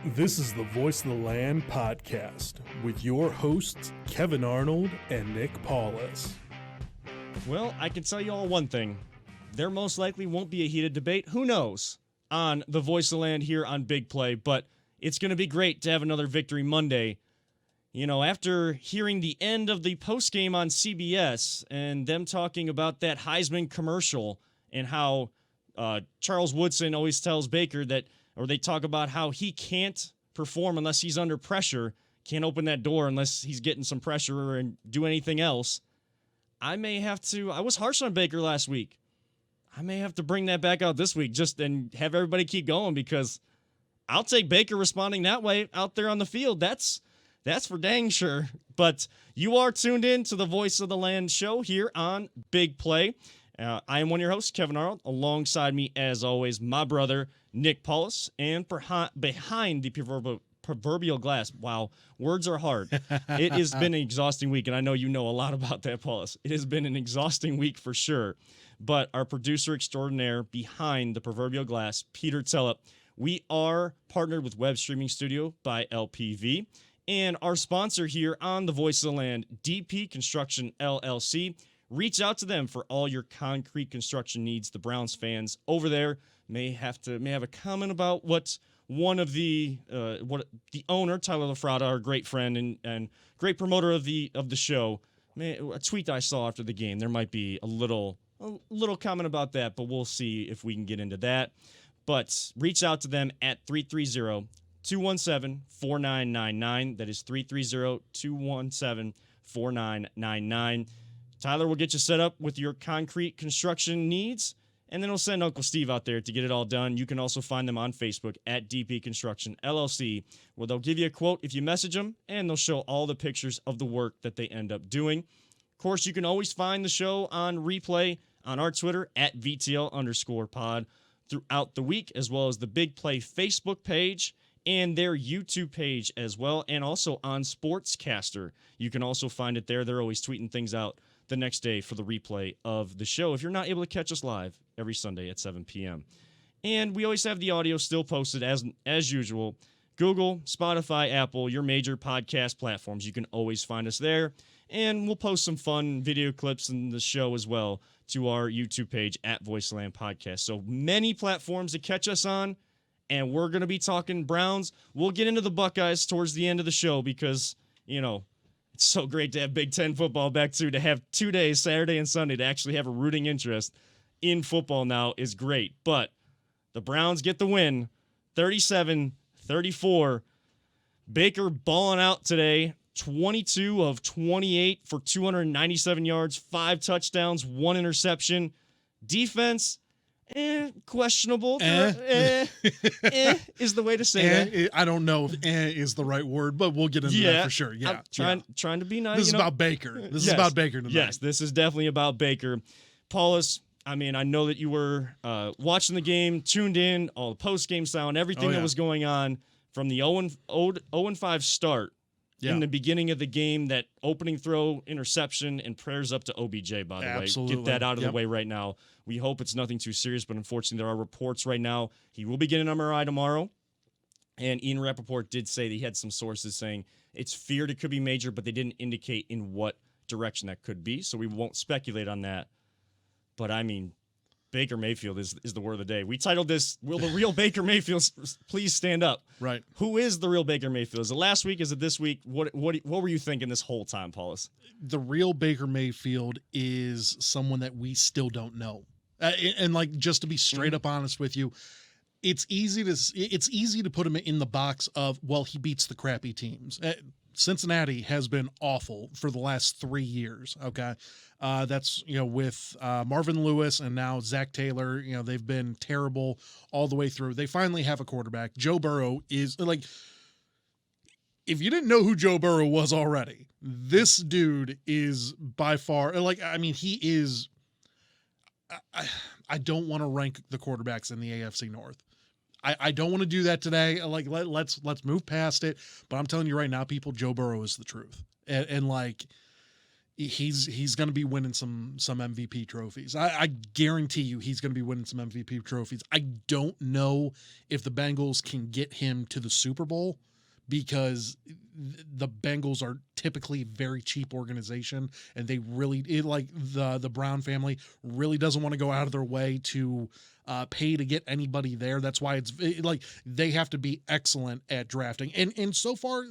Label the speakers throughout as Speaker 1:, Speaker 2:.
Speaker 1: This is the Voice of the Land podcast with your hosts, Kevin Arnold and Nick Paulus.
Speaker 2: Well, I can tell you all one thing. There most likely won't be a heated debate, who knows, on the Voice of the Land here on Big Play, but it's going to be great to have another Victory Monday. You know, after hearing the end of the postgame on CBS and them talking about that Heisman commercial and how Charles Woodson always tells Baker that, or they talk about how he can't perform unless he's under pressure, can't open that door unless he's getting some pressure and do anything else. I was harsh on Baker last week. I may have to bring that back out this week and have everybody keep going, because I'll take Baker responding that way out there on the field. That's for dang sure. But you are tuned in to the Voice of the Land show here on Big Play. I am one of your hosts, Kevin Arnold. Alongside me, as always, my brother, Nick Paulus. And behind the proverbial glass, wow, words are hard. It has been an exhausting week, and I know you know a lot about that, Paulus. It has been an exhausting week for sure. But our producer extraordinaire behind the proverbial glass, Peter Tellep. We are partnered with Web Streaming Studio by LPV. And our sponsor here on the Voice of the Land, DP Construction LLC. Reach out to them for all your concrete construction needs. The Browns fans over there may have a comment about what one of the owner, Tyler LaFrada, our great friend and great promoter of the show, a tweet I saw after the game. There might be a little comment about that, but we'll see if we can get into that. But reach out to them at 330-217-4999. That is 330-217-4999. Tyler will get you set up with your concrete construction needs, and then he'll send Uncle Steve out there to get it all done. You can also find them on Facebook at DP Construction LLC, where they'll give you a quote if you message them, and they'll show all the pictures of the work that they end up doing. Of course, you can always find the show on replay on our Twitter at VTL_pod throughout the week, as well as the Big Play Facebook page and their YouTube page as well, and also on Sportscaster. You can also find it there. They're always tweeting things out the next day for the replay of the show if you're not able to catch us live every Sunday at 7 p.m. And we always have the audio still posted as usual. Google, Spotify, Apple, your major podcast platforms. You can always find us there. And we'll post some fun video clips in the show as well to our YouTube page at Voice of Land Podcast. So many platforms to catch us on. And we're going to be talking Browns. We'll get into the Buckeyes towards the end of the show because, you know, it's so great to have Big Ten football back to have 2 days, Saturday and Sunday, to actually have a rooting interest in football now is great. But the Browns get the win, 37-34. Baker balling out today, 22 of 28 for 297 yards, 5 touchdowns, 1 interception. Defense, questionable. Is the way to say that.
Speaker 3: I don't know if is the right word, but we'll get into that for sure. Yeah,
Speaker 2: I'm trying to be nice.
Speaker 3: This is about Baker. This is about Baker tonight.
Speaker 2: Yes, this is definitely about Baker. Paulus, I mean, I know that you were watching the game, tuned in, all the post-game sound, everything that was going on from the 0-5 start in the beginning of the game, that opening throw, interception, and prayers up to OBJ, by the way. Get that out of the way right now. We hope it's nothing too serious, but unfortunately there are reports right now. He will be getting an MRI tomorrow, and Ian Rappaport did say that he had some sources saying it's feared it could be major, but they didn't indicate in what direction that could be, so we won't speculate on that. But, I mean, Baker Mayfield is the word of the day. We titled this, Will the Real Baker Mayfield Please Stand Up?
Speaker 3: Right.
Speaker 2: Who is the real Baker Mayfield? Is it last week? Is it this week? What were you thinking this whole time, Paulus?
Speaker 3: The real Baker Mayfield is someone that we still don't know. And like, just to be straight up honest with you, it's easy to put him in the box of, well, he beats the crappy teams. Cincinnati has been awful for the last 3 years. Okay. That's, with Marvin Lewis and now Zach Taylor, they've been terrible all the way through. They finally have a quarterback. Joe Burrow is like, if you didn't know who Joe Burrow was already, this dude is by far he is, I don't want to rank the quarterbacks in the AFC North. I don't want to do that today. Like, let's move past it. But I'm telling you right now, people, Joe Burrow is the truth. And like, he's going to be winning some MVP trophies. I guarantee you he's going to be winning some MVP trophies. I don't know if the Bengals can get him to the Super Bowl because the Bengals are typically a very cheap organization, and they really the Brown family really doesn't want to go out of their way to pay to get anybody there. That's why they have to be excellent at drafting, and so far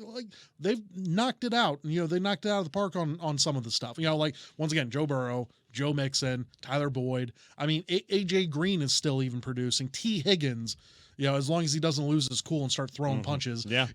Speaker 3: they've knocked it out. They knocked it out of the park on some of the stuff. Once again, Joe Burrow, Joe Mixon, Tyler Boyd. I mean, AJ Green is still even producing. T. Higgins. As long as he doesn't lose his cool and start throwing punches.
Speaker 2: Yeah.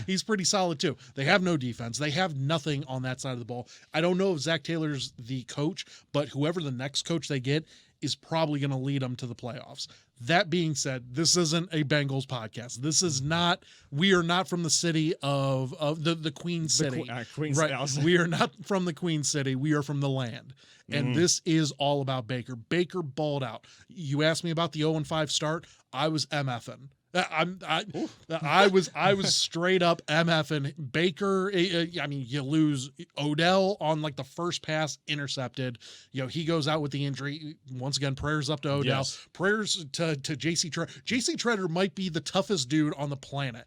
Speaker 3: He's pretty solid too. They have no defense. They have nothing on that side of the ball. I don't know if Zach Taylor's the coach, but whoever the next coach they get is probably going to lead them to the playoffs. That being said, this isn't a Bengals podcast. This is not, we are not from the city of the Queen City.
Speaker 2: Queen
Speaker 3: right.
Speaker 2: City.
Speaker 3: We are not from the Queen City. We are from the land. And this is all about Baker. Baker balled out. You asked me about the 0-5 start. I was MFing. I was straight up MFing Baker. I mean, you lose Odell on the first pass intercepted. He goes out with the injury. Once again, prayers up to Odell. Yes. Prayers to JC Treader. JC Treader might be the toughest dude on the planet.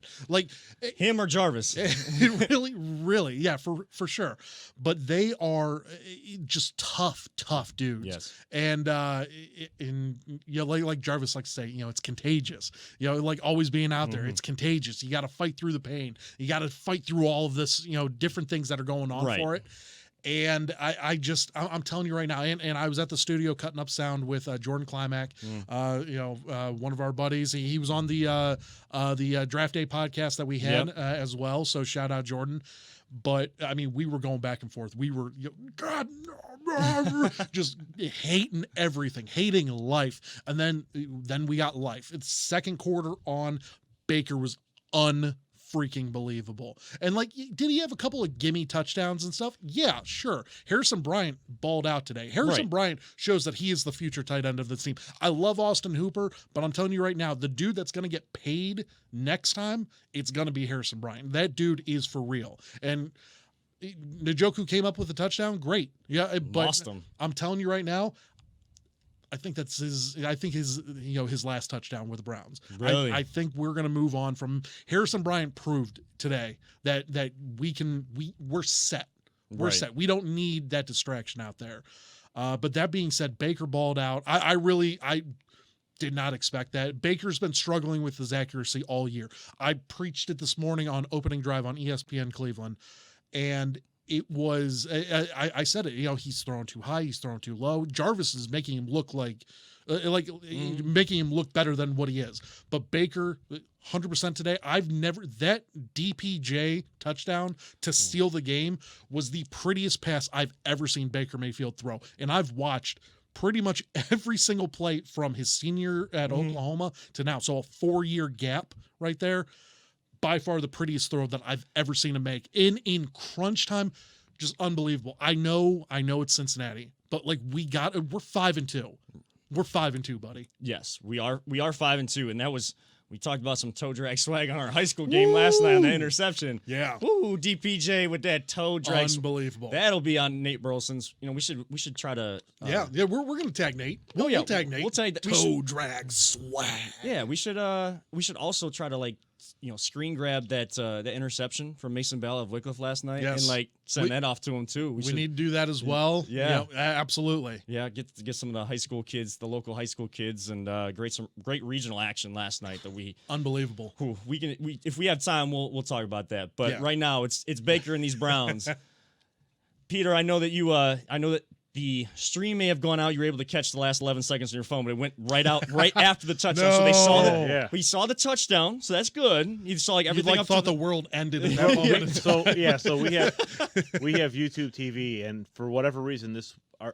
Speaker 2: Him or Jarvis.
Speaker 3: really, yeah, for sure. But they are just tough dudes.
Speaker 2: Yes.
Speaker 3: And like Jarvis likes to say, it's contagious. Always being out there, it's contagious. You got to fight through the pain. You got to fight through all of this, different things that are going on for it. And I'm telling you right now, and I was at the studio cutting up sound with Jordan Climack, one of our buddies. He was on the Draft Day podcast that we had as well. So shout out Jordan. But I mean, we were going back and forth. We were God, no, just hating everything, hating life. And then we got life. It's second quarter on. Baker was unfreaking believable. And did he have a couple of gimme touchdowns and stuff? Yeah, sure. Harrison Bryant balled out today. Harrison Bryant shows that he is the future tight end of the team. I love Austin Hooper, but I'm telling you right now, the dude that's going to get paid next time, it's going to be Harrison Bryant. That dude is for real. And Njoku came up with a touchdown. Great. Yeah, but
Speaker 2: lost him.
Speaker 3: I'm telling you right now, I think that's his last touchdown with the Browns.
Speaker 2: Really?
Speaker 3: I think we're going to move on from Harrison Bryant proved today that we're set. We're set. We don't need that distraction out there. But that being said, Baker balled out. I did not expect that. Baker's been struggling with his accuracy all year. I preached it this morning on Opening Drive on ESPN Cleveland, and it was, I said it, he's throwing too high, he's throwing too low. Jarvis is making him look making him look better than what he is. But Baker, 100% today. That DPJ touchdown to steal the game was the prettiest pass I've ever seen Baker Mayfield throw. And I've watched pretty much every single play from his senior at Oklahoma to now. So a 4-year gap right there. By far the prettiest throw that I've ever seen him make in crunch time. Just unbelievable. I know it's Cincinnati, but we're 5-2. We're 5-2, buddy.
Speaker 2: Yes, we are 5-2, and that was, we talked about some toe drag swag on our high school game last night on the interception.
Speaker 3: Yeah.
Speaker 2: Ooh, DPJ with that toe drag.
Speaker 3: Unbelievable.
Speaker 2: That'll be on Nate Burleson's. We should try to.
Speaker 3: We're gonna tag Nate. We'll tag Nate.
Speaker 2: We'll tag that.
Speaker 3: Toe drag swag.
Speaker 2: Yeah, we should also try to screen grab that interception from Mason Bell of Wycliffe last night and send that off to him too. We need
Speaker 3: to do that as well.
Speaker 2: Yeah,
Speaker 3: absolutely.
Speaker 2: Yeah, get some of the high school kids, the local high school kids, and some great regional action last night that we
Speaker 3: unbelievable.
Speaker 2: If we have time, we'll talk about that. But right now it's Baker and these Browns. Peter, I know that the stream may have gone out. You were able to catch the last 11 seconds on your phone, but it went right out right after the touchdown. So they saw that.
Speaker 4: Yeah.
Speaker 2: We saw the touchdown, so that's good. You saw everything.
Speaker 3: You thought the world ended in that moment.
Speaker 4: So we have YouTube TV, and for whatever reason,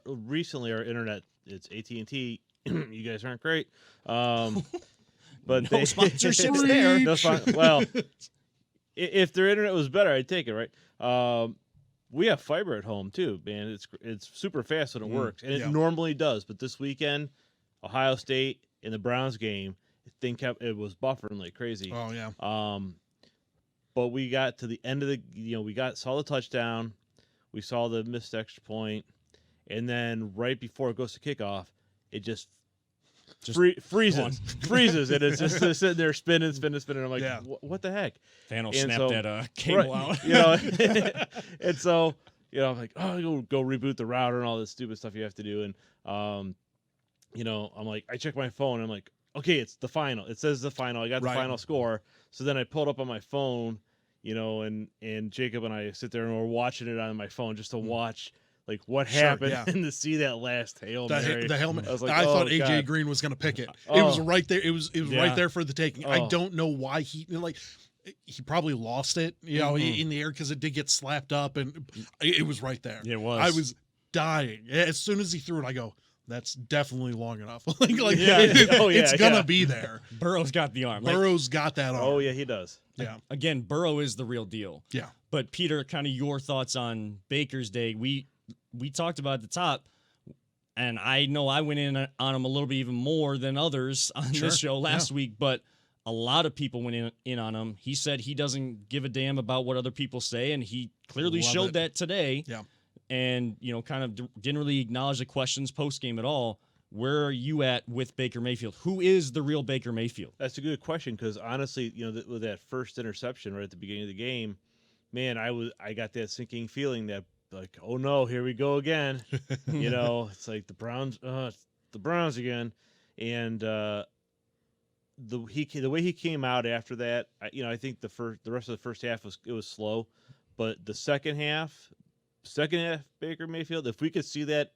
Speaker 4: recently our internet, it's AT&T. You guys aren't great, but
Speaker 2: no sponsorships there.
Speaker 4: No well, if their internet was better, I'd take it. Right. We have fiber at home too, man. It's super fast when it works, and it normally does. But this weekend, Ohio State in the Browns game, it was buffering like crazy.
Speaker 3: Oh yeah.
Speaker 4: But we got to the end of saw the touchdown. We saw the missed extra point, and then right before it goes to kickoff, it just freezes, and it's just sitting there spinning. I'm like, what the heck?
Speaker 2: Thanos snapped that cable out.
Speaker 4: And so I'm like, oh, go reboot the router and all this stupid stuff you have to do, and I'm like, I check my phone, and I'm like, okay, it's the final. It says the final. I got the final score. So then I pulled up on my phone, and Jacob and I sit there and we're watching it on my phone just to watch like what happened and to see that last Hail Mary.
Speaker 3: The helmet.
Speaker 4: I
Speaker 3: thought
Speaker 4: AJ
Speaker 3: God. Green was going to pick it. It was right there. It was right there for the taking.
Speaker 4: Oh.
Speaker 3: I don't know why he probably lost it, in the air because it did get slapped up, and it was right there.
Speaker 2: It was.
Speaker 3: I was dying as soon as he threw it. I go, that's definitely long enough. It's gonna be there.
Speaker 2: Burrow's got the arm.
Speaker 3: Burrow's got that arm.
Speaker 4: Oh yeah, he does.
Speaker 3: Yeah.
Speaker 2: Again, Burrow is the real deal.
Speaker 3: Yeah.
Speaker 2: But Peter, kind of your thoughts on Baker's Day. We talked about at the top, and I know I went in on him a little bit even more than others on this show last week, but a lot of people went in on him. He said he doesn't give a damn about what other people say, and he clearly showed that today.
Speaker 3: Yeah.
Speaker 2: And, kind of didn't really acknowledge the questions post-game at all. Where are you at with Baker Mayfield? Who is the real Baker Mayfield?
Speaker 4: That's a good question because, honestly, with that first interception right at the beginning of the game, man, I got that sinking feeling that, like, oh, no, here we go again. It's like the Browns again. And the way he came out after that, I think the rest of the first half was slow. But the second half, Baker Mayfield, if we could see that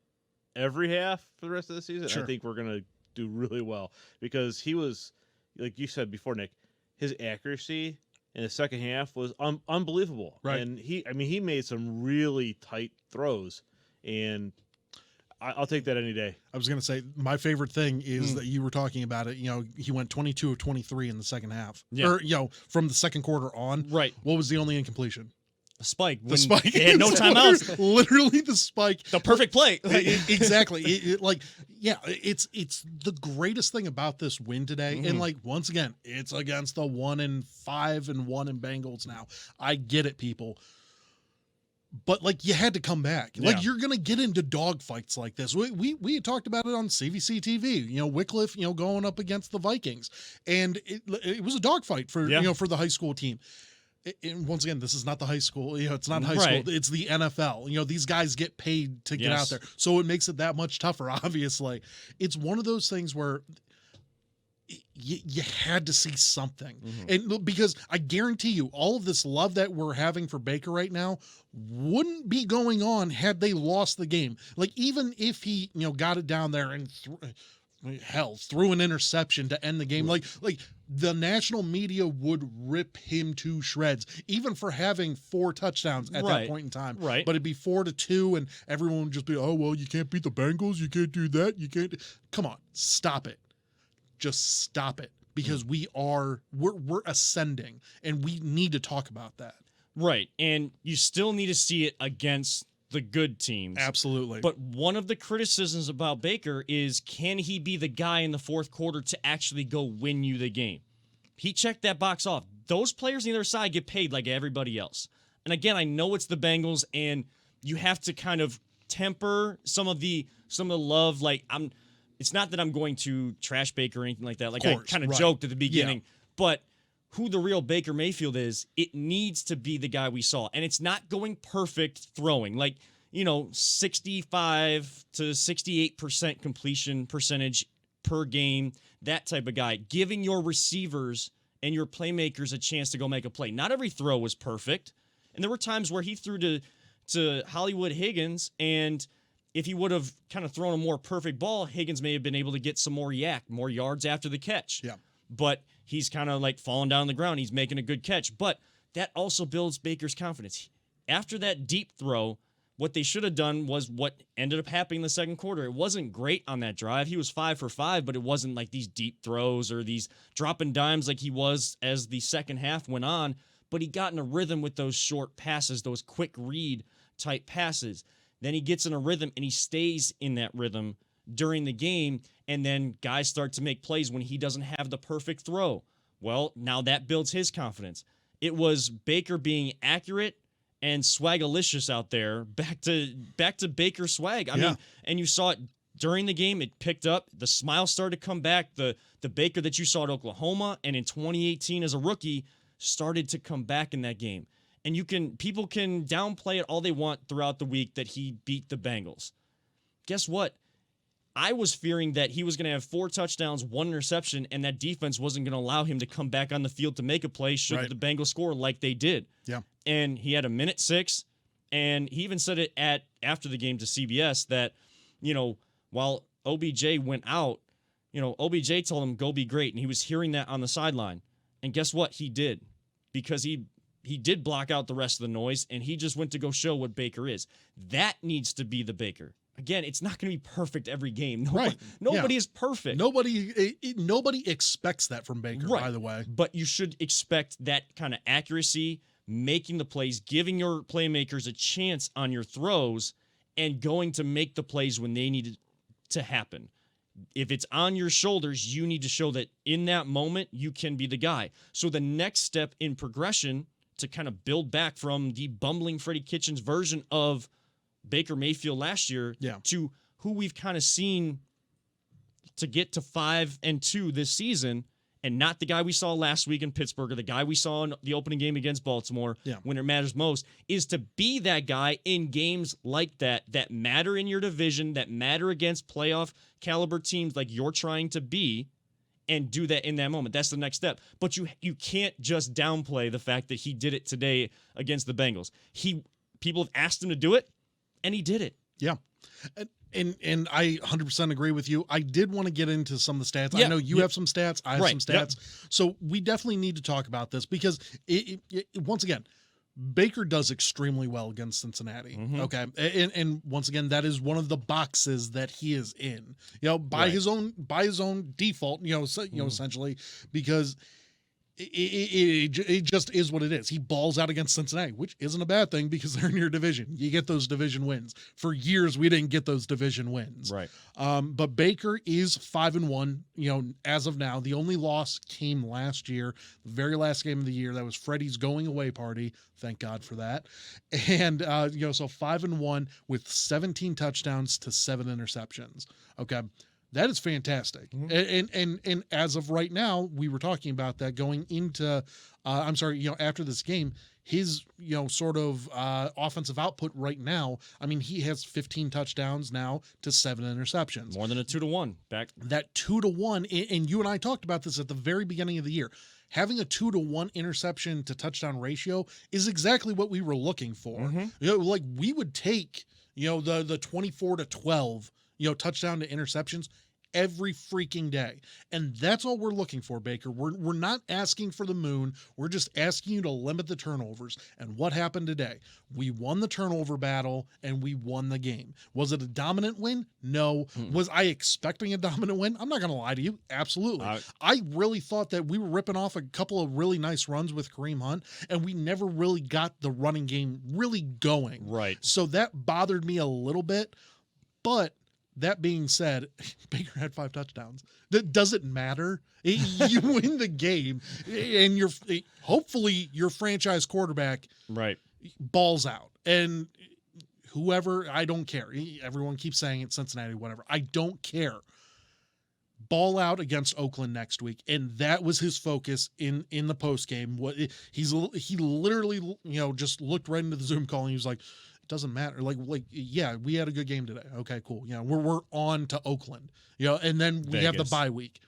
Speaker 4: every half for the rest of the season, I think we're going to do really well because he was, like you said before, Nick, his accuracy in the second half was unbelievable.
Speaker 3: Right.
Speaker 4: And he made some really tight throws, and I'll take that any day.
Speaker 3: I was going to say my favorite thing is that you were talking about it. He went 22 of 23 in the second half.
Speaker 2: Yeah.
Speaker 3: Or, from the second quarter on.
Speaker 2: Right.
Speaker 3: What was the only incompletion?
Speaker 2: Spike.
Speaker 3: The spike.
Speaker 2: They had no timeouts.
Speaker 3: Literally the spike.
Speaker 2: The perfect play.
Speaker 3: Exactly. It's the greatest thing about this win today. And once again, it's against the 1-5 and 1 in Bengals now. I get it, people. But you had to come back. You're gonna get into dogfights like this. We had talked about it on CVC TV. Wycliffe, going up against the Vikings, and it was a dogfight for for the high school team. And once again, this is not the high school. It's not high school. It's the NFL. These guys get paid to get out there, so it makes it that much tougher. Obviously, it's one of those things where you had to see something, and because I guarantee you, all of this love that we're having for Baker right now wouldn't be going on had they lost the game. Even if he got it down there and threw an interception to end the game, like the national media would rip him to shreds, even for having 4 touchdowns at that point in time.
Speaker 2: Right.
Speaker 3: But it'd be 4-2, and everyone would just be, oh well, you can't beat the Bengals, you can't do that, you can't. Come on, stop it. Just stop it, because we're ascending, and we need to talk about that.
Speaker 2: Right, and you still need to see it against the good teams.
Speaker 3: Absolutely.
Speaker 2: But one of the criticisms about Baker is, can he be the guy in the fourth quarter to actually go win you the game? He checked that box off. Those players on the other side get paid like everybody else. And again, I know it's the Bengals, and you have to kind of temper some of the love. It's not that I'm going to trash Baker or anything like that. I kind of joked at the beginning, but who the real Baker Mayfield is, it needs to be the guy we saw. And it's not going perfect throwing. 65 to 68% completion percentage per game, that type of guy. Giving your receivers and your playmakers a chance to go make a play. Not every throw was perfect. And there were times where he threw to Hollywood Higgins, and if he would have kind of thrown a more perfect ball, Higgins may have been able to get some more yards after the catch.
Speaker 3: Yeah.
Speaker 2: But he's kind of falling down on the ground. He's making a good catch. But that also builds Baker's confidence. After that deep throw, what they should have done was what ended up happening in the second quarter. It wasn't great on that drive. He was 5 for 5, but it wasn't like these deep throws or these dropping dimes like he was as the second half went on. But he got in a rhythm with those short passes, those quick read type passes. Then he gets in a rhythm, and he stays in that rhythm during the game, and then guys start to make plays when he doesn't have the perfect throw. Well, now that builds his confidence. It was Baker being accurate and Swagalicious out there, back to Baker swag. I mean, and you saw it during the game. It picked up. The smile started to come back. The Baker that you saw at Oklahoma and in 2018 as a rookie started to come back in that game. And people can downplay it all they want throughout the week that he beat the Bengals. Guess what? I was fearing that he was going to have 4 touchdowns, 1 interception, and that defense wasn't going to allow him to come back on the field to make a play should the Bengals score like they did.
Speaker 3: Yeah.
Speaker 2: And he had a 1:06, and he even said it after the game to CBS that, while OBJ went out, OBJ told him, go be great, and he was hearing that on the sideline. And guess what? He did, because he did block out the rest of the noise, and he just went to go show what Baker is. That needs to be the Baker. Again, it's not going to be perfect every game. Nobody is perfect.
Speaker 3: Nobody expects that from Baker, by the way.
Speaker 2: But you should expect that kind of accuracy, making the plays, giving your playmakers a chance on your throws, and going to make the plays when they need it to happen. If it's on your shoulders, you need to show that in that moment you can be the guy. So the next step in progression to kind of build back from the bumbling Freddie Kitchens version of Baker Mayfield last year to who we've kind of seen to get to 5-2 this season, and not the guy we saw last week in Pittsburgh or the guy we saw in the opening game against Baltimore when it matters most, is to be that guy in games like that matter in your division, that matter against playoff caliber teams like you're trying to be, and do that in that moment. That's the next step. But you can't just downplay the fact that he did it today against the Bengals. People have asked him to do it, and he did it.
Speaker 3: Yeah. And I 100% agree with you. I did want to get into some of the stats. I know you have some stats. I have some stats. So we definitely need to talk about this because, once again, Baker does extremely well against Cincinnati. Okay. And once again, that is one of the boxes that he is in, by his own default, essentially, because it just is what it is. He balls out against Cincinnati, which isn't a bad thing because they're in your division. You get those division wins. For years, we didn't get those division wins.
Speaker 2: Right.
Speaker 3: But Baker is 5-1, as of now. The only loss came last year, the very last game of the year. That was Freddie's going away party. Thank God for that. And, so 5-1 with 17 touchdowns to 7 interceptions. Okay. That is fantastic. And as of right now, we were talking about that going into, after this game, his, sort of offensive output right now, I mean, he has 15 touchdowns now to 7 interceptions.
Speaker 2: More than a 2-to-1 back.
Speaker 3: That 2-to-1, and you and I talked about this at the very beginning of the year. Having a 2-to-1 interception to touchdown ratio is exactly what we were looking for. Like we would take, the 24-12, touchdown to interceptions every freaking day. And that's all we're looking for, Baker. We're not asking for the moon. We're just asking you to limit the turnovers. And what happened today? We won the turnover battle and we won the game. Was it a dominant win? No. Was I expecting a dominant win? I'm not going to lie to you. Absolutely. I really thought that we were ripping off a couple of really nice runs with Kareem Hunt, and we never really got the running game really going.
Speaker 2: Right.
Speaker 3: So that bothered me a little bit, but that being said, Baker had 5 touchdowns. That doesn't matter. You win the game, and hopefully your franchise quarterback balls out. And whoever, I don't care. Everyone keeps saying it, Cincinnati, whatever. I don't care. Ball out against Oakland next week, and that was his focus in the post game. He literally just looked right into the Zoom call and he was like, it doesn't matter. Like, yeah, we had a good game today. Okay, cool. We're on to Oakland. And then we have the bye week.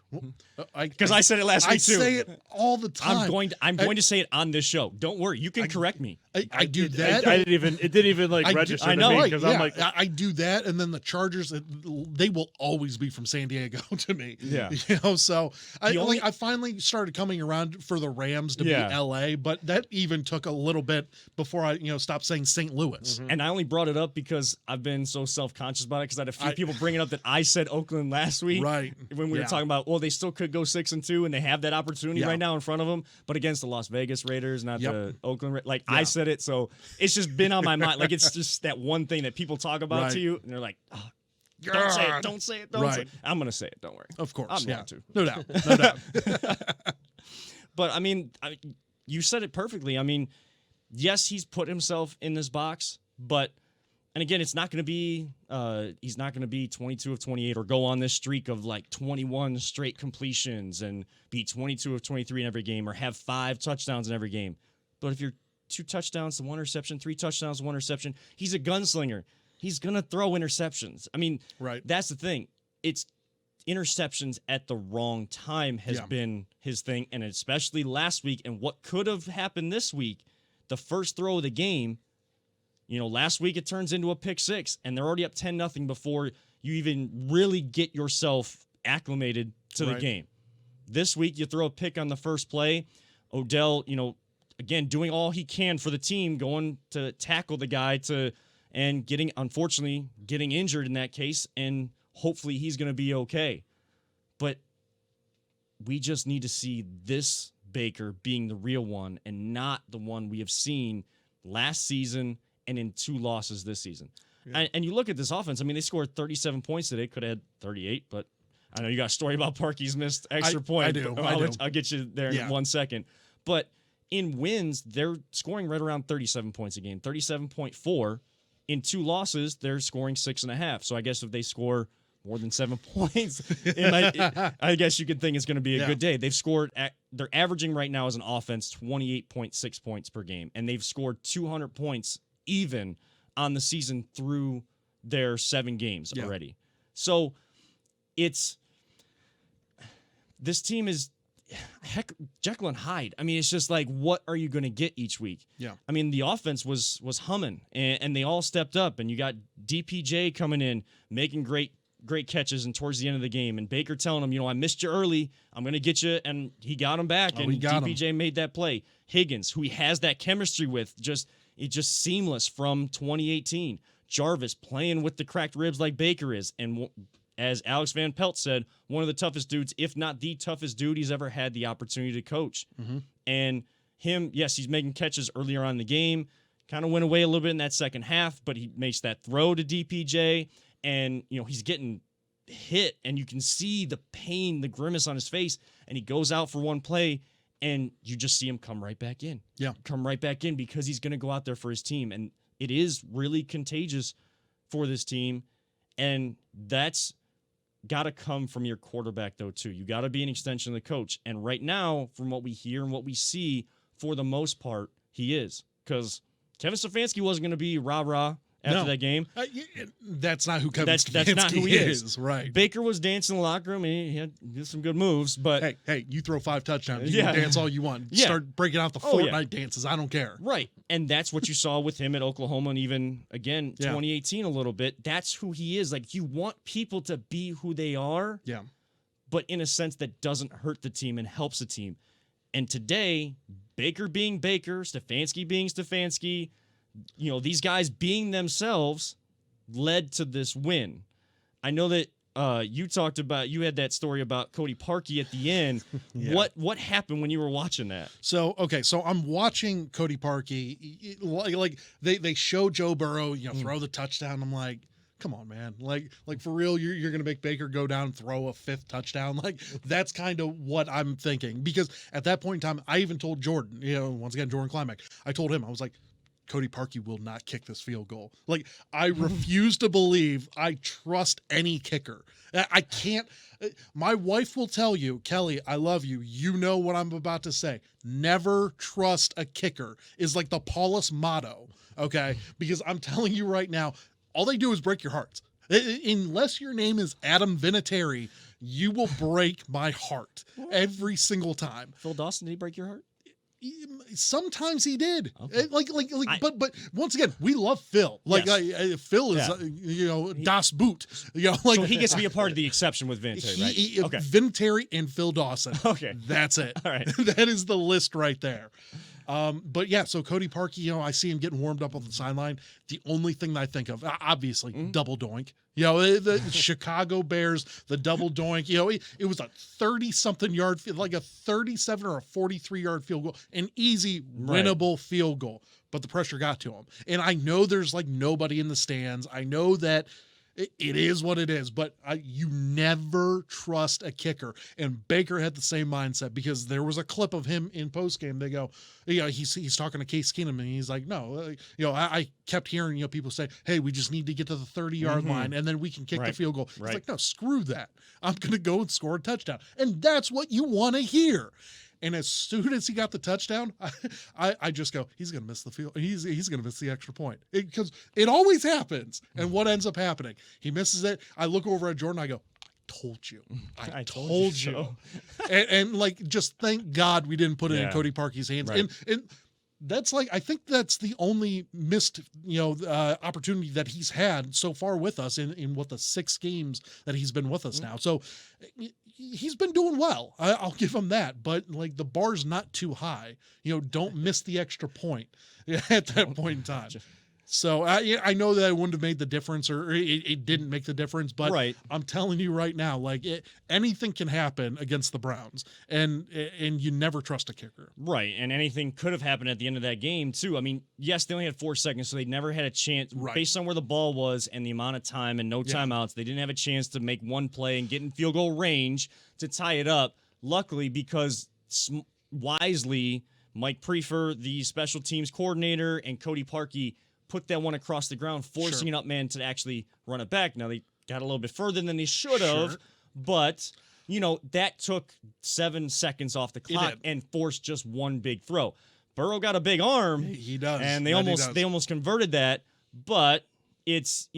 Speaker 2: Because I said it last week too.
Speaker 3: I say it all the time.
Speaker 2: I'm going to say it on this show. Don't worry. You can correct me.
Speaker 3: I do that.
Speaker 4: It didn't even register to me because I'm like,
Speaker 3: I do that, and then the Chargers, they will always be from San Diego to me.
Speaker 2: Yeah.
Speaker 3: So I finally started coming around for the Rams to be LA, but that even took a little bit before I stopped saying St. Louis.
Speaker 2: And I only brought it up because I've been so self-conscious about it because I had a few people bringing up that I said Oakland last week.
Speaker 3: Right.
Speaker 2: When we were talking about, they still could go 6-2 and they have that opportunity right now in front of them, but against the Las Vegas Raiders, not the Oakland. I said it, so it's just been on my mind. Like it's just that one thing that people talk about to you, and they're like, oh, don't say it, don't say it, don't say it. I'm gonna say it. Don't worry.
Speaker 3: Of course,
Speaker 2: I'm going to.
Speaker 3: No doubt, no doubt.
Speaker 2: But I mean, you said it perfectly. I mean, yes, he's put himself in this box, but and again, it's not going to be he's not going to be 22 of 28 or go on this streak of like 21 straight completions and be 22 of 23 in every game or have 5 touchdowns in every game. But if you're 2 touchdowns to 1 interception, 3 touchdowns to 1 interception, he's a gunslinger. He's going to throw interceptions. I mean, that's the thing. It's interceptions at the wrong time has been his thing, and especially last week and what could have happened this week, the first throw of the game. Last week it turns into a pick 6, and they're already up 10-0 before you even really get yourself acclimated to the game. This week you throw a pick on the first play. Odell, again, doing all he can for the team, going to tackle the guy and unfortunately getting injured in that case, and hopefully he's going to be okay. But we just need to see this Baker being the real one and not the one we have seen last season and in 2 losses this season. Yeah. And you look at this offense, I mean, they scored 37 points today. Could have had 38, but I know you got a story about Parkey's missed extra point.
Speaker 3: I do.
Speaker 2: I'll get you there in 1 second. But in wins, they're scoring right around 37 points a game, 37.4. In 2 losses, they're scoring 6.5. So I guess if they score more than 7 points, I guess you could think it's going to be a good day. They're averaging right now as an offense 28.6 points per game, and they've scored 200 points even on the season through their 7 games already. So this team is Jekyll and Hyde. I mean, it's just like, what are you going to get each week? Yeah. I mean, the offense was humming, and they all stepped up, and you got DPJ coming in, making great catches, and towards the end of the game, and Baker telling him, I missed you early, I'm going to get you, and he got him back, and DPJ made that play. Higgins, who he has that chemistry with, just seamless from 2018. Jarvis playing with the cracked ribs like Baker is, and as Alex Van Pelt said, one of the toughest dudes, if not the toughest dude he's ever had the opportunity to coach. Mm-hmm. And him, yes, he's making catches earlier on in the game, kind of went away a little bit in that second half, but he makes that throw to DPJ, and he's getting hit, and you can see the pain, the grimace on his face, and he goes out for one play, and you just see him come right back in. Yeah. Come right back in because he's going to go out there for his team, and it is really contagious for this team, and that's got to come from your quarterback, though, too. You got to be an extension of the coach, and right now, from what we hear and what we see, for the most part, he is, because Kevin Stefanski wasn't going to be rah-rah after that game.
Speaker 3: That's not who Kevin Stefanski
Speaker 2: that's not who he is.
Speaker 3: Right.
Speaker 2: Baker was dancing in the locker room, and he did some good moves, but...
Speaker 3: Hey, you throw 5 touchdowns. You can dance all you want. Start breaking out the Fortnite dances. I don't care.
Speaker 2: Right. And that's what you saw with him at Oklahoma, and even, again, 2018 a little bit. That's who he is. Like, you want people to be who they are, but in a sense that doesn't hurt the team and helps the team. And today, Baker being Baker, Stefanski being Stefanski, these guys being themselves led to this win. I know that you had that story about Cody Parker at the end. What happened when you were watching that?
Speaker 3: So I'm watching Cody Parker. Like they show Joe Burrow, throw the touchdown. I'm like, come on, man. Like for real, you're going to make Baker go down and throw a 5th touchdown? Like, that's kind of what I'm thinking. Because at that point in time, I even told Jordan, once again, Jordan Climack, I told him, I was like, Cody Parker will not kick this field goal. Like, I refuse to believe I trust any kicker. I can't. My wife will tell you, Kelly, I love you. You know what I'm about to say. Never trust a kicker is like the Paulus motto, okay? Because I'm telling you right now, all they do is break your hearts. Unless your name is Adam Vinatieri, you will break my heart every single time.
Speaker 2: Phil Dawson, did he break your heart?
Speaker 3: Sometimes he did. Okay. But once again, we love Phil. Phil is Das Boot.
Speaker 2: So he gets to be a part of the exception with Vinatieri, right?
Speaker 3: Okay. Vinatieri and Phil Dawson.
Speaker 2: Okay,
Speaker 3: that's it.
Speaker 2: All right,
Speaker 3: that is the list right there. But yeah, so Cody Parker, I see him getting warmed up on the sideline. The only thing that I think of, obviously, double doink. The Chicago Bears, the double doink. It was a 30-something yard, like a 37 or a 43-yard field goal, an easy, winnable field goal. But the pressure got to him. And I know there's nobody in the stands. I know that It is what it is, but you never trust a kicker. And Baker had the same mindset because there was a clip of him in postgame. They go, he's talking to Case Keenum, and he's like, no, I kept hearing, people say, hey, we just need to get to the 30-yard line, and then we can kick the field goal. He's like, no, screw that. I'm going to go and score a touchdown. And that's what you want to hear. And as soon as he got the touchdown, I just go, he's going to miss the field. He's going to miss the extra point because it always happens. And what ends up happening? He misses it. I look over at Jordan. I go, I told you. I told you. So. and just thank God we didn't put it in Cody Parker's hands.
Speaker 2: Right.
Speaker 3: And that's I think that's the only missed, opportunity that he's had so far with us in the 6 games that he's been with us now. So he's been doing well. I'll give him that, but the bar's not too high. Don't miss the extra point at that point in time. So I know that it wouldn't have made the difference, or it didn't make the difference, but I'm telling you right now, anything can happen against the Browns, and you never trust a kicker.
Speaker 2: Right, and anything could have happened at the end of that game, too. I mean, yes, they only had 4 seconds, so they never had a chance. Right. Based on where the ball was and the amount of time and no timeouts, they didn't have a chance to make one play and get in field goal range to tie it up. Luckily, because wisely, Mike Prefer, the special teams coordinator, and Cody Parker put that one across the ground, forcing an up man to actually run it back. Now, they got a little bit further than they should have, but, that took 7 seconds off the clock and forced just one big throw. Burrow got a big arm.
Speaker 3: He does.
Speaker 2: And they almost converted that, but it's,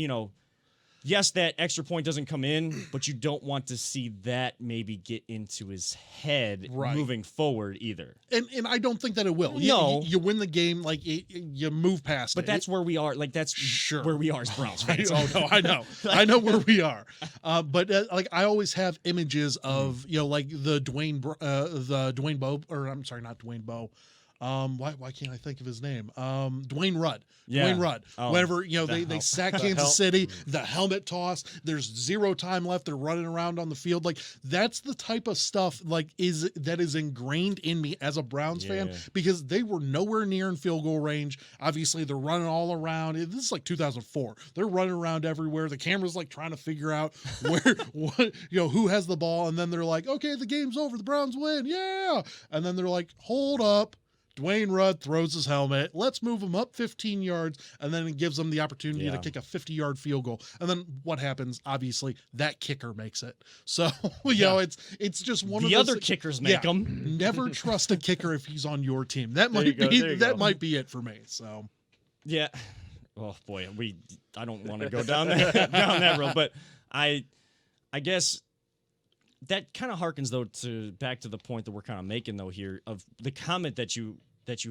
Speaker 2: yes, that extra point doesn't come in, but you don't want to see that maybe get into his head moving forward either.
Speaker 3: And I don't think that it will.
Speaker 2: No.
Speaker 3: You win the game, you move past
Speaker 2: it. But that's where we are. That's where we are as Browns fans.
Speaker 3: I know. I know where we are. But I always have images of, the Dwayne Bowe, or I'm sorry, not Dwayne Bowe. Why can't I think of his name? Dwayne Rudd.
Speaker 2: Yeah.
Speaker 3: Dwayne Rudd. Whenever they sack Kansas City, the helmet toss, there's 0 time left, they're running around on the field. That's the type of stuff that is ingrained in me as a Browns fan, because they were nowhere near in field goal range. Obviously, they're running all around. This is 2004. They're running around everywhere. The camera's trying to figure out who has the ball, and then they're like, okay, the game's over. The Browns win. Yeah. And then they're like, hold up. Dwayne Rudd throws his helmet. Let's move him up 15 yards, and then it gives them the opportunity to kick a 50-yard field goal. And then what happens? Obviously, that kicker makes it. So, it's just one of
Speaker 2: the
Speaker 3: those.
Speaker 2: other kickers make them.
Speaker 3: Never trust a kicker if he's on your team. That might be it for me. So,
Speaker 2: yeah. Oh boy, I don't want to go down that road, but I guess that kind of harkens though back to the point that we're kind of making though here of the comment that you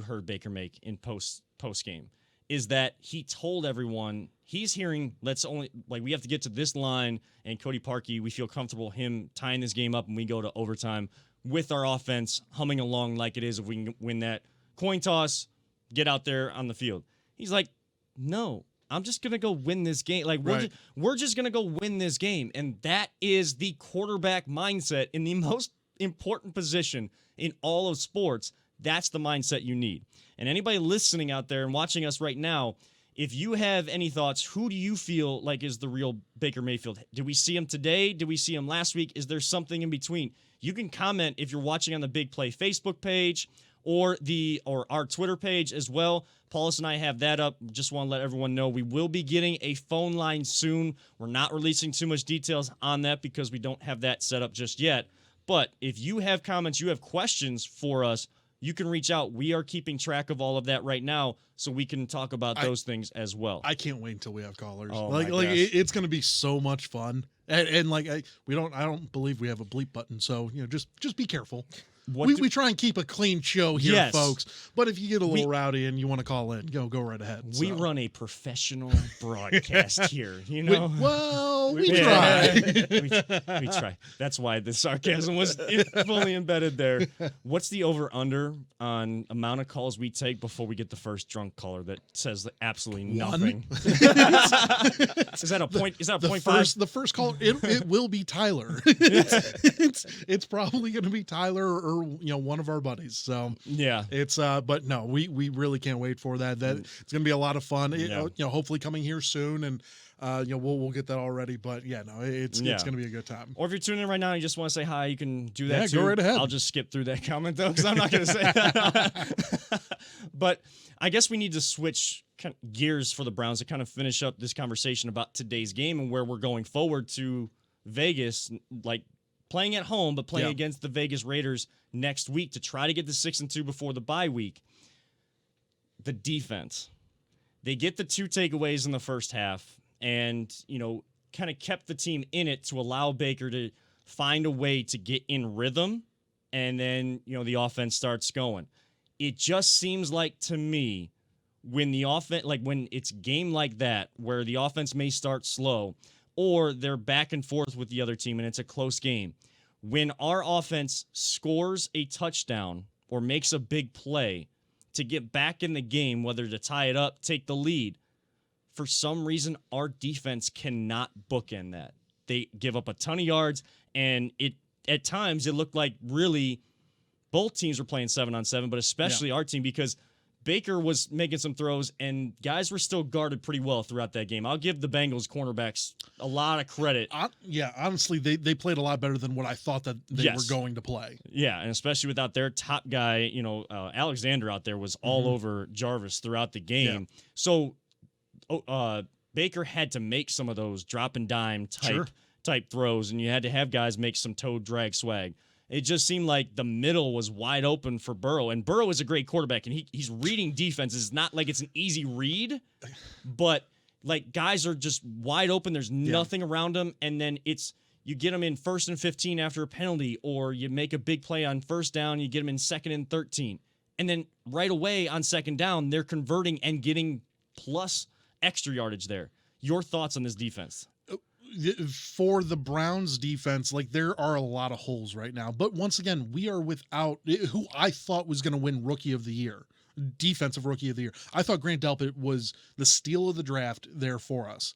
Speaker 2: heard Baker make in post game is that he told everyone he's hearing we have to get to this line, and Cody Parker, we feel comfortable him tying this game up and we go to overtime with our offense humming along like it is if we can win that coin toss, get out there on the field. He's like, no, I'm just going to go win this game. We're just going to go win this game. And that is the quarterback mindset in the most important position in all of sports. That's the mindset you need. And anybody listening out there and watching us right now, if you have any thoughts, who do you feel like is the real Baker Mayfield? Did we see him today? Did we see him last week? Is there something in between? You can comment if you're watching on the Big Play Facebook page or our Twitter page as well. Paulus and I have that up. Just want to let everyone know we will be getting a phone line soon. We're not releasing too much details on that because we don't have that set up just yet. But if you have comments, you have questions for us, you can reach out. We are keeping track of all of that right now, so we can talk about those things as well.
Speaker 3: I can't wait until we have callers.
Speaker 2: Oh,
Speaker 3: it's going to be so much fun. And I don't believe we have a bleep button, so just be careful. We try and keep a clean show here, folks. But if you get a little rowdy and you want to call in, go right ahead.
Speaker 2: We run a professional broadcast here,
Speaker 3: we try.
Speaker 2: We try. That's why the sarcasm was fully embedded there. What's the over/under on amount of calls we take before we get the first drunk caller that says absolutely nothing? Is that a point? Is that a point five?
Speaker 3: The first call, it will be Tyler. It's probably going to be Tyler or one of our buddies. So it's but no, we really can't wait for that. It's going to be a lot of fun. Hopefully coming here soon, and we'll get that already. But yeah, no, it's going to be a good time.
Speaker 2: Or if you're tuning in right now and you just want to say hi, you can do that too.
Speaker 3: Go right ahead.
Speaker 2: I'll just skip through that comment though, because I'm not going to say that. But I guess we need to switch gears for the Browns to kind of finish up this conversation about today's game and where we're going forward to Vegas, like playing at home, but playing against the Vegas Raiders next week to try to get to 6-2 before the bye week. The defense. They get the 2 takeaways in the first half and, kind of kept the team in it to allow Baker to find a way to get in rhythm. And then, the offense starts going. It just seems like to me when the offense, like when it's a game like that, where the offense may start slow or they're back and forth with the other team and it's a close game, when our offense scores a touchdown or makes a big play to get back in the game, whether to tie it up, take the lead, for some reason, our defense cannot bookend that. They give up a ton of yards, and at times it looked like really both teams were playing 7-on-7, but especially our team, because Baker was making some throws, and guys were still guarded pretty well throughout that game. I'll give the Bengals cornerbacks a lot of credit.
Speaker 3: Honestly, they played a lot better than what I thought that they were going to play.
Speaker 2: Yeah, and especially without their top guy, Alexander out there was all over Jarvis throughout the game. Yeah. So Baker had to make some of those drop and dime type throws, and you had to have guys make some toe drag swag. It just seemed like the middle was wide open for Burrow, and Burrow is a great quarterback, and he's reading defenses. It's not like it's an easy read, but like guys are just wide open. There's nothing around them, and then you get them in 1st and 15 after a penalty, or you make a big play on first down, you get them in 2nd and 13, and then right away on 2nd down, they're converting and getting plus extra yardage there. Your thoughts on this defense?
Speaker 3: For the Browns defense, like there are a lot of holes right now. But once again, we are without who I thought was going to win Rookie of the Year, Defensive Rookie of the Year. I thought Grant Delpit was the steal of the draft there for us.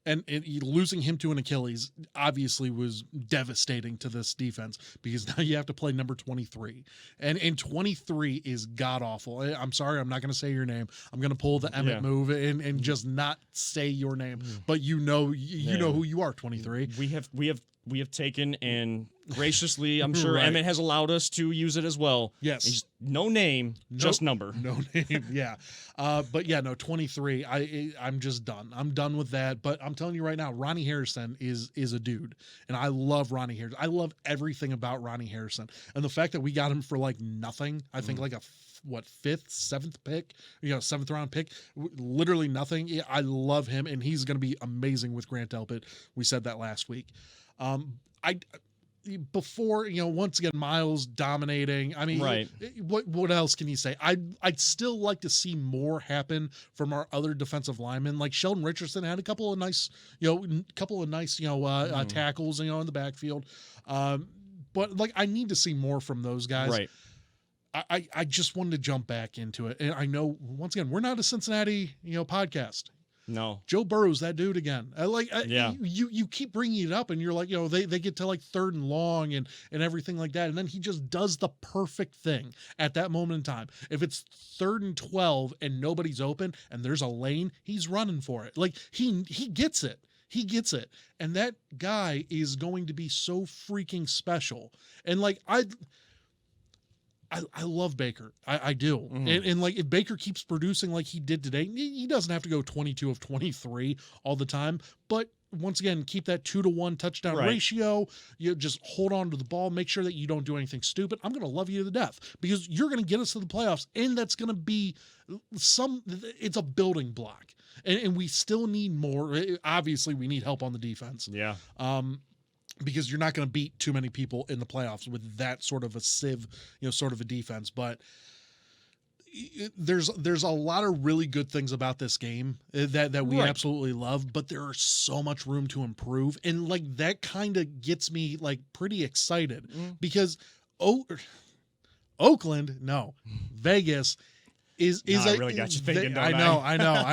Speaker 3: And losing him to an Achilles obviously was devastating to this defense, because now you have to play number 23. And 23 is god-awful. I'm sorry, I'm not going to say your name. I'm going to pull the Emmett move and just not say your name. But you know who you are, 23.
Speaker 2: We have taken and graciously, I'm sure Emmett has allowed us to use it as well.
Speaker 3: Yes.
Speaker 2: No name, just number.
Speaker 3: No name, yeah. But yeah, no, 23, I'm just done. I'm done with that. But I'm telling you right now, Ronnie Harrison is a dude. And I love Ronnie Harrison. I love everything about Ronnie Harrison. And the fact that we got him for like nothing, I think like a 5th, 7th pick, 7th round pick, literally nothing. I love him, and he's going to be amazing with Grant Delpit. We said that last week. Before, once again, Miles dominating. I mean, what else can you say? I'd still like to see more happen from our other defensive linemen. Like Sheldon Richardson had a couple of nice, tackles, in the backfield. But like, I need to see more from those guys. Right. I just wanted to jump back into it. And I know, once again, we're not a Cincinnati, podcast.
Speaker 2: No.
Speaker 3: Joe Burrow's that dude again. You keep bringing it up, and you're like, they get to like 3rd and long and everything like that. And then he just does the perfect thing at that moment in time. If it's 3rd and 12 and nobody's open and there's a lane, he's running for it. Like he gets it. He gets it. And that guy is going to be so freaking special. And like, I love Baker. I do. Mm-hmm. And like, if Baker keeps producing like he did today, he doesn't have to go 22 of 23 all the time. But once again, keep that 2-to-1 touchdown ratio. You just hold on to the ball. Make sure that you don't do anything stupid. I'm going to love you to death, because you're going to get us to the playoffs. And that's going to be it's a building block. And we still need more. Obviously, we need help on the defense. Yeah. Because you're not going to beat too many people in the playoffs with that sort of a sieve, sort of a defense. But there's a lot of really good things about this game that we absolutely love, but there is so much room to improve. And like, that kind of gets me like pretty excited because Vegas
Speaker 2: I really got you thinking.
Speaker 3: I know.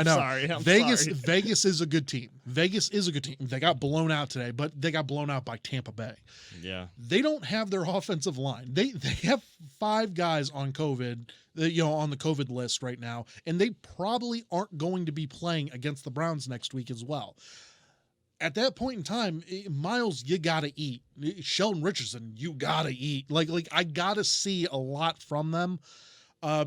Speaker 2: Sorry, I'm
Speaker 3: Vegas
Speaker 2: sorry.
Speaker 3: is a good team. Vegas is a good team. They got blown out today, but they got blown out by Tampa Bay.
Speaker 2: Yeah.
Speaker 3: They don't have their offensive line. They have 5 guys on COVID, on the COVID list right now, and they probably aren't going to be playing against the Browns next week as well. At that point in time, Miles, you gotta eat. Sheldon Richardson, you gotta eat. Like I gotta see a lot from them.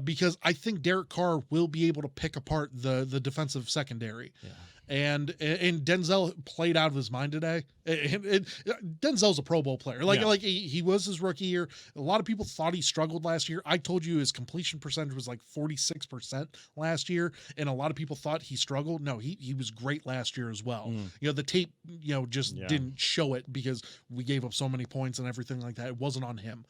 Speaker 3: Because I think Derek Carr will be able to pick apart the defensive secondary.
Speaker 2: Yeah.
Speaker 3: And Denzel played out of his mind today. Denzel's a Pro Bowl player. Like he was his rookie year. A lot of people thought he struggled last year. I told you his completion percentage was like 46% last year, and a lot of people thought he struggled. No, he was great last year as well. The tape, just didn't show it because we gave up so many points and everything like that. It wasn't on him,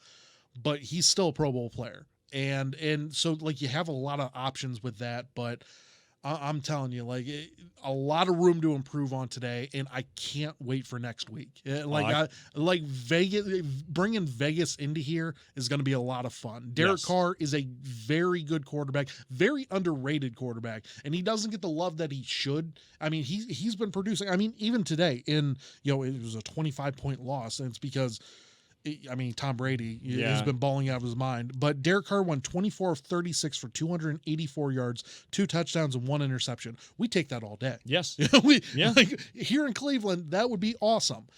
Speaker 3: but he's still a Pro Bowl player. And so you have a lot of options with that, but I'm telling you, a lot of room to improve on today, and I can't wait for next week. Vegas, bringing Vegas into here is going to be a lot of fun. Derek Carr is a very good quarterback, very underrated quarterback, and he doesn't get the love that he should. I mean, he's been producing. I mean, even today it was a 25-point loss, and it's because Tom Brady has been balling out of his mind. But Derek Carr won 24 of 36 for 284 yards, 2 touchdowns, and 1 interception. We take that all day.
Speaker 2: Yes.
Speaker 3: Here in Cleveland, that would be awesome.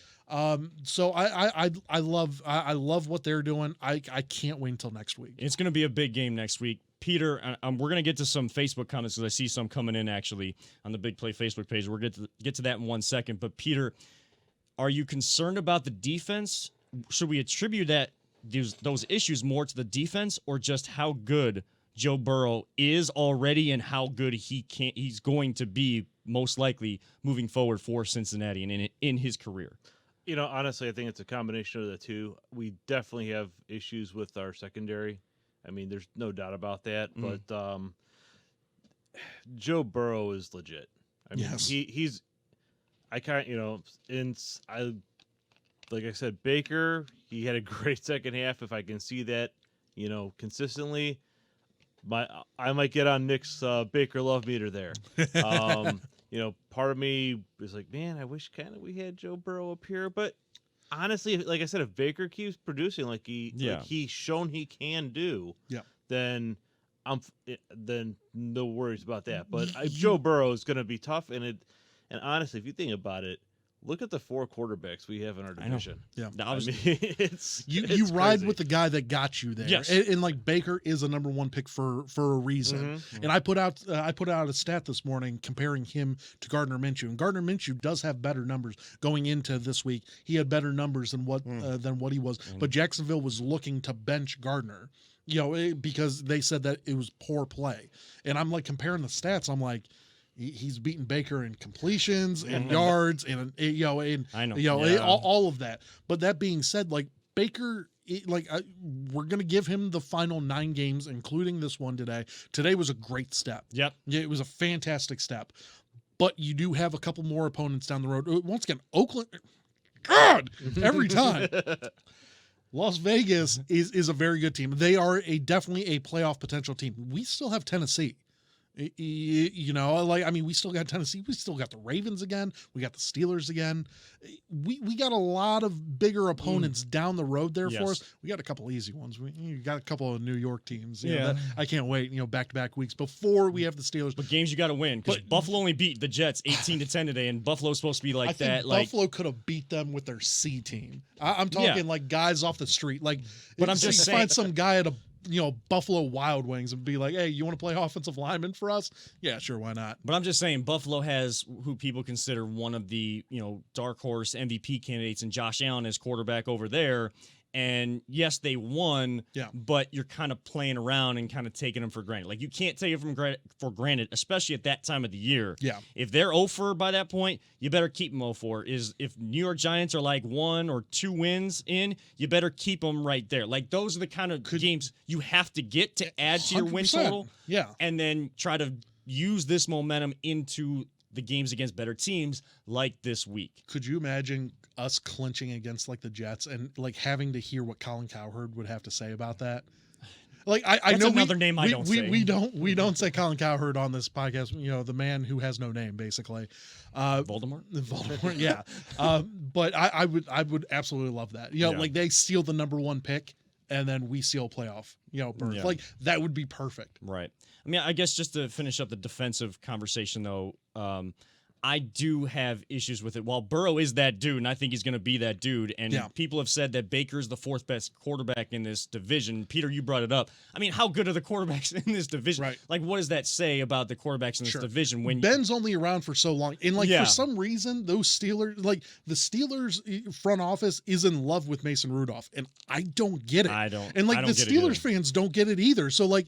Speaker 3: So I love what they're doing. I can't wait until next week.
Speaker 2: It's going to be a big game next week. Peter, we're going to get to some Facebook comments because I see some coming in actually on the Big Play Facebook page. We're going to get to that in 1 second. But Peter, are you concerned about the defense? Should we attribute those issues more to the defense or just how good Joe Burrow is already and how good he's going to be most likely moving forward for Cincinnati and in his career?
Speaker 4: Honestly, I think it's a combination of the two. We definitely have issues with our secondary. I mean, there's no doubt about that. But Joe Burrow is legit. I mean, he's. I can't. Like I said, Baker, he had a great second half. If I can see that, consistently, I might get on Nick's Baker love meter there. Part of me is like, man, I wish kind of we had Joe Burrow up here. But honestly, like I said, if Baker keeps producing like he's shown he can do, then no worries about that. But Joe Burrow is going to be tough, and honestly, if you think about it. Look at the 4 quarters we have in our division.
Speaker 3: Yeah,
Speaker 4: it's
Speaker 3: ride
Speaker 4: crazy.
Speaker 3: with the guy that got you there.
Speaker 2: Yes.
Speaker 3: And Baker is a number 1 pick for a reason. And I put out a stat this morning comparing him to Gardner Minshew. And Gardner Minshew does have better numbers going into this week. He had better numbers than what he was. But Jacksonville was looking to bench Gardner. Because they said that it was poor play. And I'm comparing the stats. I'm like, he's beaten Baker in completions and yards and all of that. But that being said, Baker, we're gonna give him the final 9 games, including this one today. Today was a great step.
Speaker 2: Yep,
Speaker 3: it was a fantastic step. But you do have a couple more opponents down the road. Once again, Oakland. God, every time. Las Vegas is a very good team. They are definitely a playoff potential team. We still have Tennessee. We still got Tennessee. We still got the Ravens again. We got the Steelers again. We got a lot of bigger opponents down the road there for us. We got a couple easy ones. We got a couple of New York teams. I can't wait. Back-to-back weeks before we have the Steelers.
Speaker 2: But games you got to win because Buffalo only beat the Jets 18-10 today, and Buffalo's supposed to be
Speaker 3: I think Buffalo could have beat them with their C team. I'm talking guys off the street.
Speaker 2: But I'm just saying,
Speaker 3: find some guy at a Buffalo Wild Wings and be like, hey, you want to play offensive lineman for us? Yeah, sure, why not?
Speaker 2: But I'm just saying, Buffalo has who people consider one of the dark horse MVP candidates, and Josh Allen as quarterback over there. And yes, they won, but you're kind of playing around and kind of taking them for granted. You can't take it for granted, especially at that time of the year.
Speaker 3: Yeah.
Speaker 2: If they're 0-for by that point, you better keep them 0-for. If New York Giants are 1 or 2 wins in, you better keep them right there. Those are the kind of games you have to get to add to your win total.
Speaker 3: Yeah.
Speaker 2: And then try to use this momentum into the games against better teams like this week.
Speaker 3: Could you imagine us clinching against the Jets and having to hear what Colin Cowherd would have to say about that? Like I
Speaker 2: That's
Speaker 3: know
Speaker 2: another name I don't say.
Speaker 3: we don't say Colin Cowherd on this podcast. You know, the man who has no name, basically.
Speaker 2: Voldemort.
Speaker 3: Voldemort, yeah. But I would absolutely love that. You know, like they steal the number 1 pick, and then we seal playoff. You know, berth. Like that would be perfect.
Speaker 2: Right. I mean, I guess just to finish up the defensive conversation, though. I do have issues with it. While Burrow is that dude, and I think he's going to be that dude, and people have said that Baker's the 4th best quarterback in this division. Peter, you brought it up. I mean, how good are the quarterbacks in this division?
Speaker 3: Right.
Speaker 2: Like, what does that say about the quarterbacks in this division? When
Speaker 3: Ben's only around for so long, and like for some reason, those Steelers, like the Steelers front office, is in love with Mason Rudolph, and I don't get it.
Speaker 2: I don't.
Speaker 3: And like
Speaker 2: I
Speaker 3: the
Speaker 2: don't
Speaker 3: Steelers fans don't get it either. So like,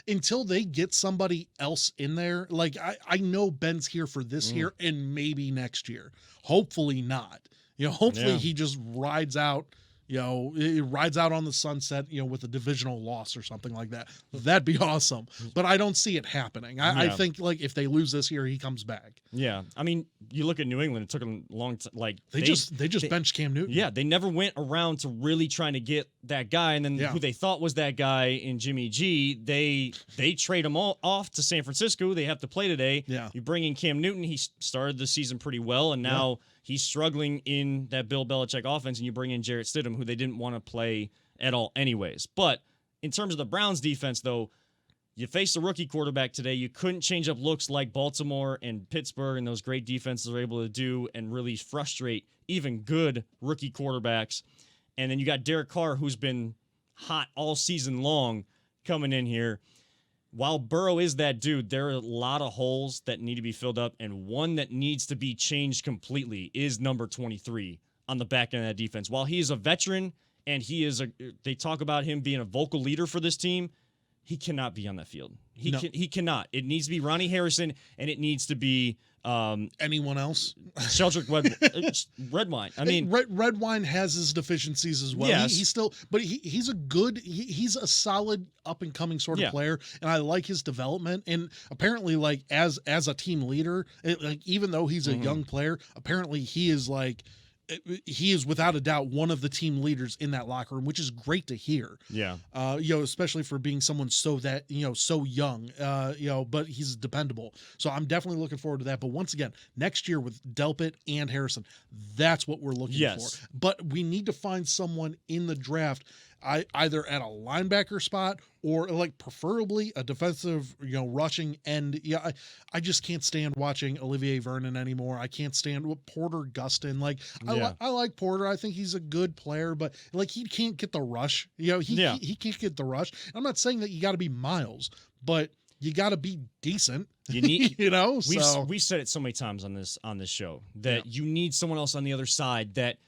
Speaker 3: until they get somebody else in there, like I know Ben's here for this year and maybe next year. Hopefully not. You know, hopefully he just rides out. You know, it rides out on the sunset, you know, with a divisional loss or something like that. That'd be awesome. But I don't see it happening. I think, like, if they lose this year, he comes back.
Speaker 2: Yeah. I mean, you look at New England, it took them a long time. Like,
Speaker 3: they just benched Cam Newton.
Speaker 2: Yeah, they never went around to really trying to get that guy. And then who they thought was that guy in Jimmy G, they trade him all off to San Francisco. They have to play today.
Speaker 3: Yeah.
Speaker 2: You bring in Cam Newton. He started the season pretty well, and now he's struggling in that Bill Belichick offense, and you bring in Jarrett Stidham, who they didn't want to play at all anyways. But in terms of the Browns defense, though, you faced a rookie quarterback today. You couldn't change up looks like Baltimore and Pittsburgh and those great defenses are able to do and really frustrate even good rookie quarterbacks. And then you got Derek Carr, who's been hot all season long, coming in here. While Burrow is that dude, there are a lot of holes that need to be filled up, and one that needs to be changed completely is number 23 on the back end of that defense. While he is a veteran and they talk about him being a vocal leader for this team, he cannot be on that field. He cannot. It needs to be Ronnie Harrison, and it needs to be
Speaker 3: anyone else.
Speaker 2: Sheldrick Redwine. I mean,
Speaker 3: Redwine has his deficiencies as well.
Speaker 2: Yes.
Speaker 3: He's still, but he's a good, he's a solid up and coming sort of player, and I like his development. And apparently, like as a team leader, like even though he's a young player, apparently he is without a doubt one of the team leaders in that locker room, which is great to hear.
Speaker 2: Yeah.
Speaker 3: You know, especially for being someone so young, you know, but he's dependable. So I'm definitely looking forward to that. But once again, next year with Delpit and Harrison, that's what we're looking for. But we need to find someone in the draft, either at a linebacker spot or like preferably a defensive, you know, rushing end. Yeah, I just can't stand watching Olivier Vernon anymore. I can't stand Porter Gustin. Like I like Porter. I think he's a good player, but like he can't get the rush. You know, he can't get the rush. I'm not saying that you got to be Miles, but you got to be decent.
Speaker 2: You need,
Speaker 3: you know.
Speaker 2: We've said it so many times on this show that you need someone else on the other side that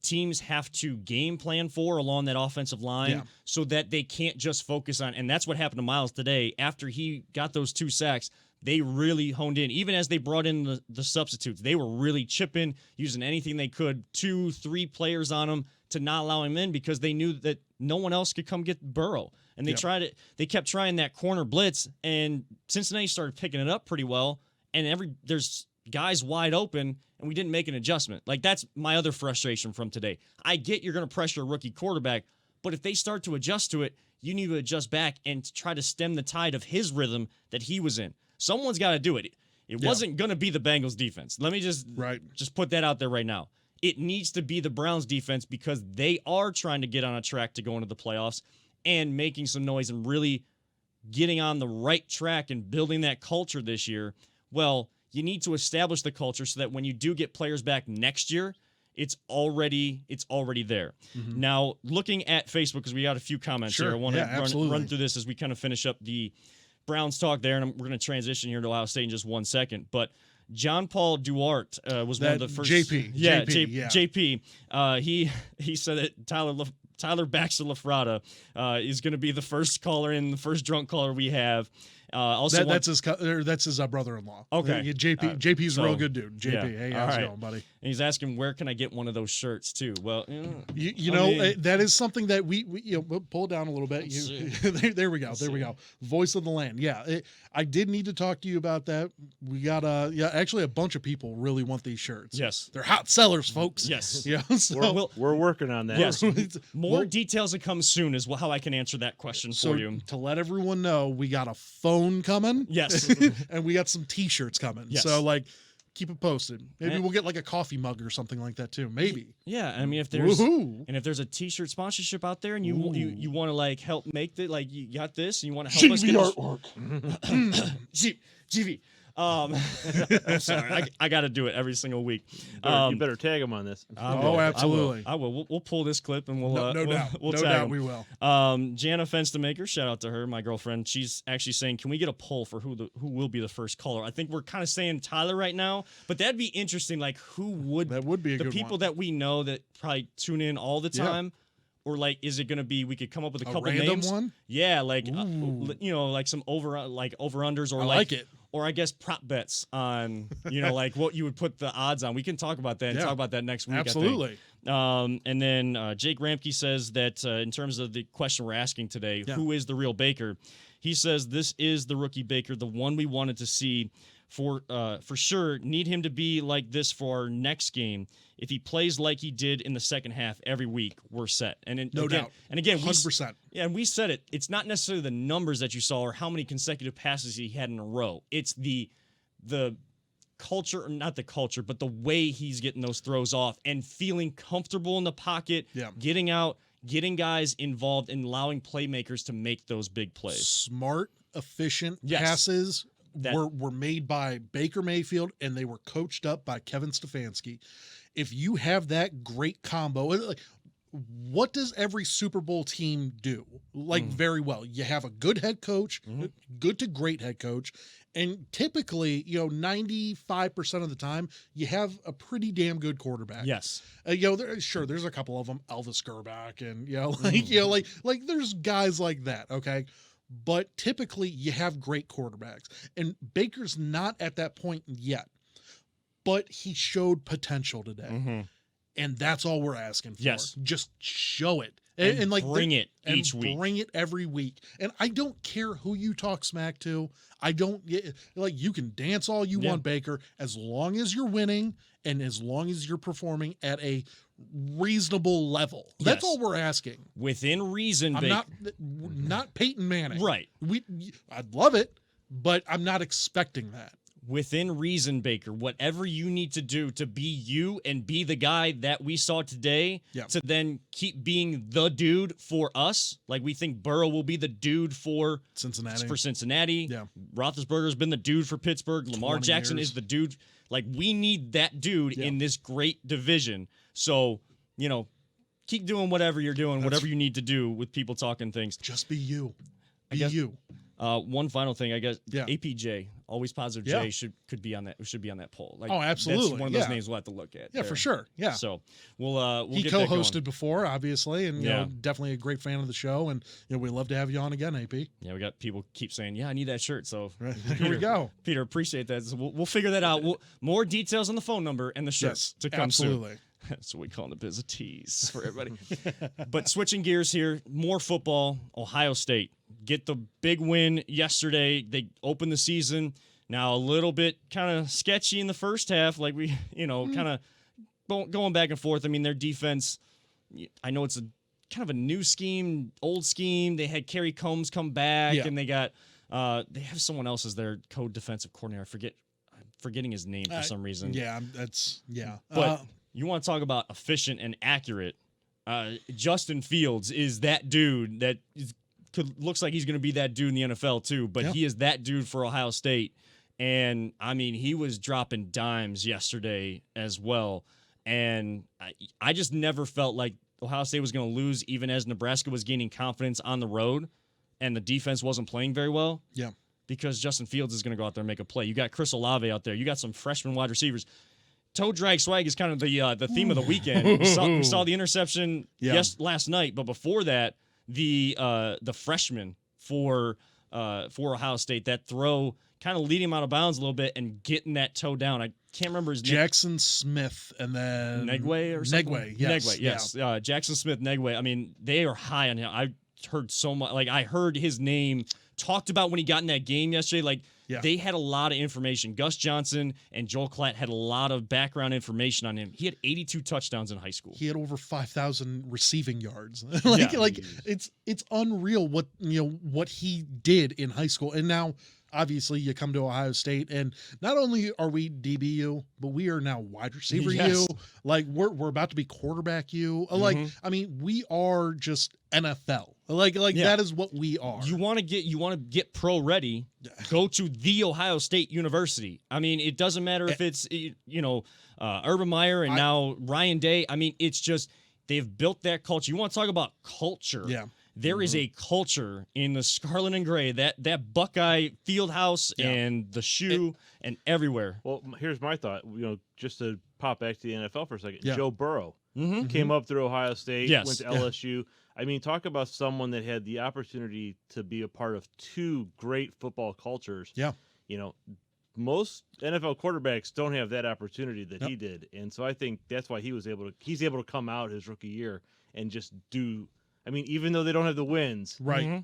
Speaker 2: teams have to game plan for along that offensive line so that they can't just focus on, and that's what happened to Miles today. After he got those 2 sacks, they really honed in. Even as they brought in the substitutes, they were really chipping, using anything they could, 2-3 players on him to not allow him in because they knew that no one else could come get Burrow. And they kept trying that corner blitz, and Cincinnati started picking it up pretty well, and there's guys wide open, and we didn't make an adjustment. Like, that's my other frustration from today. I get you're going to pressure a rookie quarterback, but if they start to adjust to it, you need to adjust back and try to stem the tide of his rhythm that he was in. Someone's got to do it. It wasn't going to be the Bengals defense. Let me just put that out there right now. It needs to be the Browns defense because they are trying to get on a track to go into the playoffs and making some noise and really getting on the right track and building that culture this year. Well, you need to establish the culture so that when you do get players back next year, it's already there. Mm-hmm. Now, looking at Facebook, because we got a few comments here. I want to run through this as we kind of finish up the Browns talk there, and we're going to transition here to Ohio State in just 1 second. But John Paul Duarte was one of the first. JP. He said that Tyler Baxter Lafrada is going to be the first caller in, the first drunk caller we have. That's his brother-in-law. Okay, JP's a real good dude. JP, hey, how's it going, buddy? And he's asking, where can I get one of those shirts too? Well,
Speaker 3: that is something that we we'll pull it down a little bit. There we go. Voice of the land. Yeah, I did need to talk to you about that. We got actually a bunch of people really want these shirts.
Speaker 2: Yes,
Speaker 3: they're hot sellers, folks.
Speaker 2: Yes,
Speaker 3: So
Speaker 4: we're working on that.
Speaker 2: Yes, More details to come soon is how I can answer that question for you.
Speaker 3: To let everyone know, we got a phone coming.
Speaker 2: Yes.
Speaker 3: And we got some T-shirts coming.
Speaker 2: Yes.
Speaker 3: So, like, keep it posted. Maybe we'll get like a coffee mug or something like that too. Maybe.
Speaker 2: Yeah, I mean, if there's
Speaker 3: Woohoo.
Speaker 2: and if there's a T-shirt sponsorship out there, and you want to like help make the like you got this, and you want to help us get
Speaker 3: artwork.
Speaker 2: GV. I'm sorry, I got to do it every single week.
Speaker 4: You better tag him on this.
Speaker 3: Absolutely.
Speaker 2: I will. We'll pull this clip and we'll
Speaker 3: No doubt.
Speaker 2: We'll
Speaker 3: No
Speaker 2: tag
Speaker 3: doubt
Speaker 2: him.
Speaker 3: we will.
Speaker 2: Jana Fenstemaker, shout out to her, my girlfriend. She's actually saying, can we get a poll for who will be the first caller? I think we're kind of saying Tyler right now, but that'd be interesting. Like, who would
Speaker 3: That would be a
Speaker 2: the
Speaker 3: good
Speaker 2: people
Speaker 3: one.
Speaker 2: that we know that probably tune in all the
Speaker 3: Yeah.
Speaker 2: time? Or like, is it gonna be? We could come up with a couple
Speaker 3: random
Speaker 2: names.
Speaker 3: one?
Speaker 2: Yeah, like
Speaker 3: Ooh.
Speaker 2: like some over unders or
Speaker 3: I like it.
Speaker 2: or I guess prop bets on like what you would put the odds on. We can talk about that and
Speaker 3: Yeah.
Speaker 2: talk about that next week.
Speaker 3: Absolutely.
Speaker 2: I think. And then Jake Ramke says that in terms of the question we're asking today, who is the real Baker? He says this is the rookie Baker, the one we wanted to see for sure. Need him to be like this for our next game. If he plays like he did in the second half every week, we're set.
Speaker 3: No doubt.
Speaker 2: And again,
Speaker 3: 100%.
Speaker 2: and we said it. It's not necessarily the numbers that you saw or how many consecutive passes he had in a row. It's the culture, or not the culture, but the way he's getting those throws off and feeling comfortable in the pocket, getting out, getting guys involved, and allowing playmakers to make those big plays.
Speaker 3: Smart, efficient passes were made by Baker Mayfield, and they were coached up by Kevin Stefanski. If you have that great combo, like, what does every Super Bowl team do? Like, very well. You have a good head coach, good to great head coach, and typically, 95% of the time, you have a pretty damn good quarterback.
Speaker 2: Yes.
Speaker 3: There's a couple of them, Elvis Gerback, and like there's guys like that. Okay. But typically, you have great quarterbacks, and Baker's not at that point yet. But he showed potential today, and that's all we're asking for.
Speaker 2: Yes,
Speaker 3: just show it
Speaker 2: and like bring it each week.
Speaker 3: Bring it every week. And I don't care who you talk smack to. I don't like you can dance all you want, Baker, as long as you're winning and as long as you're performing at a reasonable level. That's all we're asking.
Speaker 2: Within reason,
Speaker 3: I'm not Peyton Manning.
Speaker 2: Right.
Speaker 3: I'd love it, but I'm not expecting that.
Speaker 2: Within reason, Baker, whatever you need to do to be you and be the guy that we saw today to then keep being the dude for us. Like, we think Burrow will be the dude for Cincinnati.
Speaker 3: Yeah.
Speaker 2: Roethlisberger's been the dude for Pittsburgh. Lamar Jackson is the dude. Like, we need that dude in this great division. So, keep doing whatever you're doing, whatever you need to do with people talking things.
Speaker 3: Just be you. Be you.
Speaker 2: One final thing, I guess. APJ, always positive J, should be on that poll. Like,
Speaker 3: absolutely.
Speaker 2: That's one of those names we'll have to look at.
Speaker 3: Yeah, for sure. Yeah.
Speaker 2: So we'll
Speaker 3: he
Speaker 2: get
Speaker 3: co-hosted before, obviously, and definitely a great fan of the show, and we love to have you on again, AP.
Speaker 2: Yeah, we got people keep saying, I need that shirt. So
Speaker 3: here we go.
Speaker 2: Peter, appreciate that. So we'll figure that out. More details on the phone number and the shirts to come soon. So we call it a biz of tease for everybody. But switching gears here, more football. Ohio State get the big win yesterday. They opened the season. Now a little bit kind of sketchy in the first half, like we, kind of going back and forth. I mean, their defense, I know it's a kind of a new scheme, old scheme. They had Kerry Combs come back, and they got they have someone else as their co-defensive coordinator. I'm forgetting his name for some reason.
Speaker 3: But
Speaker 2: you want to talk about efficient and accurate. Justin Fields is that dude that looks like he's going to be that dude in the NFL too, but he is that dude for Ohio State. And, I mean, he was dropping dimes yesterday as well. And I just never felt like Ohio State was going to lose, even as Nebraska was gaining confidence on the road and the defense wasn't playing very well.
Speaker 3: Yeah.
Speaker 2: Because Justin Fields is going to go out there and make a play. You got Chris Olave out there. You got some freshman wide receivers. Toe drag swag is kind of the theme of the weekend. We saw the interception last night, but before that, the freshman for Ohio State, that throw kind of leading him out of bounds a little bit and getting that toe down. I can't remember his name.
Speaker 3: Jackson Smith and then
Speaker 2: Negway or something?
Speaker 3: Negway, yes.
Speaker 2: Negway, yes. Jackson Smith, Negway. I mean, they are high on him. I heard so much. Like, I heard his name talked about when he got in that game yesterday. Like,
Speaker 3: Yeah.
Speaker 2: they had a lot of information. Gus Johnson and Joel Klatt had a lot of background information on him. He had 82 touchdowns in high school.
Speaker 3: He had over 5,000 receiving yards.
Speaker 2: Yeah.
Speaker 3: It's unreal what he did in high school. And now obviously you come to Ohio State, and not only are we DBU, but we are now wide receiver
Speaker 2: Yes.
Speaker 3: U. Like, we're about to be quarterback U. Like, I mean, we are just NFL. Like
Speaker 2: Yeah.
Speaker 3: that is what we are.
Speaker 2: You want to get pro ready, go to the Ohio State University. I mean, it doesn't matter if it's Urban Meyer and now Ryan Day. I mean, it's just they've built that culture. You want to talk about culture?
Speaker 3: Yeah.
Speaker 2: There is a culture in the Scarlet and Gray, that Buckeye field house and the shoe and everywhere.
Speaker 4: Well, here's my thought. Just to pop back to the NFL for a second.
Speaker 3: Yeah.
Speaker 4: Joe Burrow came up through Ohio State,
Speaker 2: Yes.
Speaker 4: went to LSU. I mean, talk about someone that had the opportunity to be a part of two great football cultures.
Speaker 3: Yeah.
Speaker 4: Most NFL quarterbacks don't have that opportunity that he did. And so I think that's why he's able to come out his rookie year and just do. I mean, even though they don't have the wins,
Speaker 3: Right.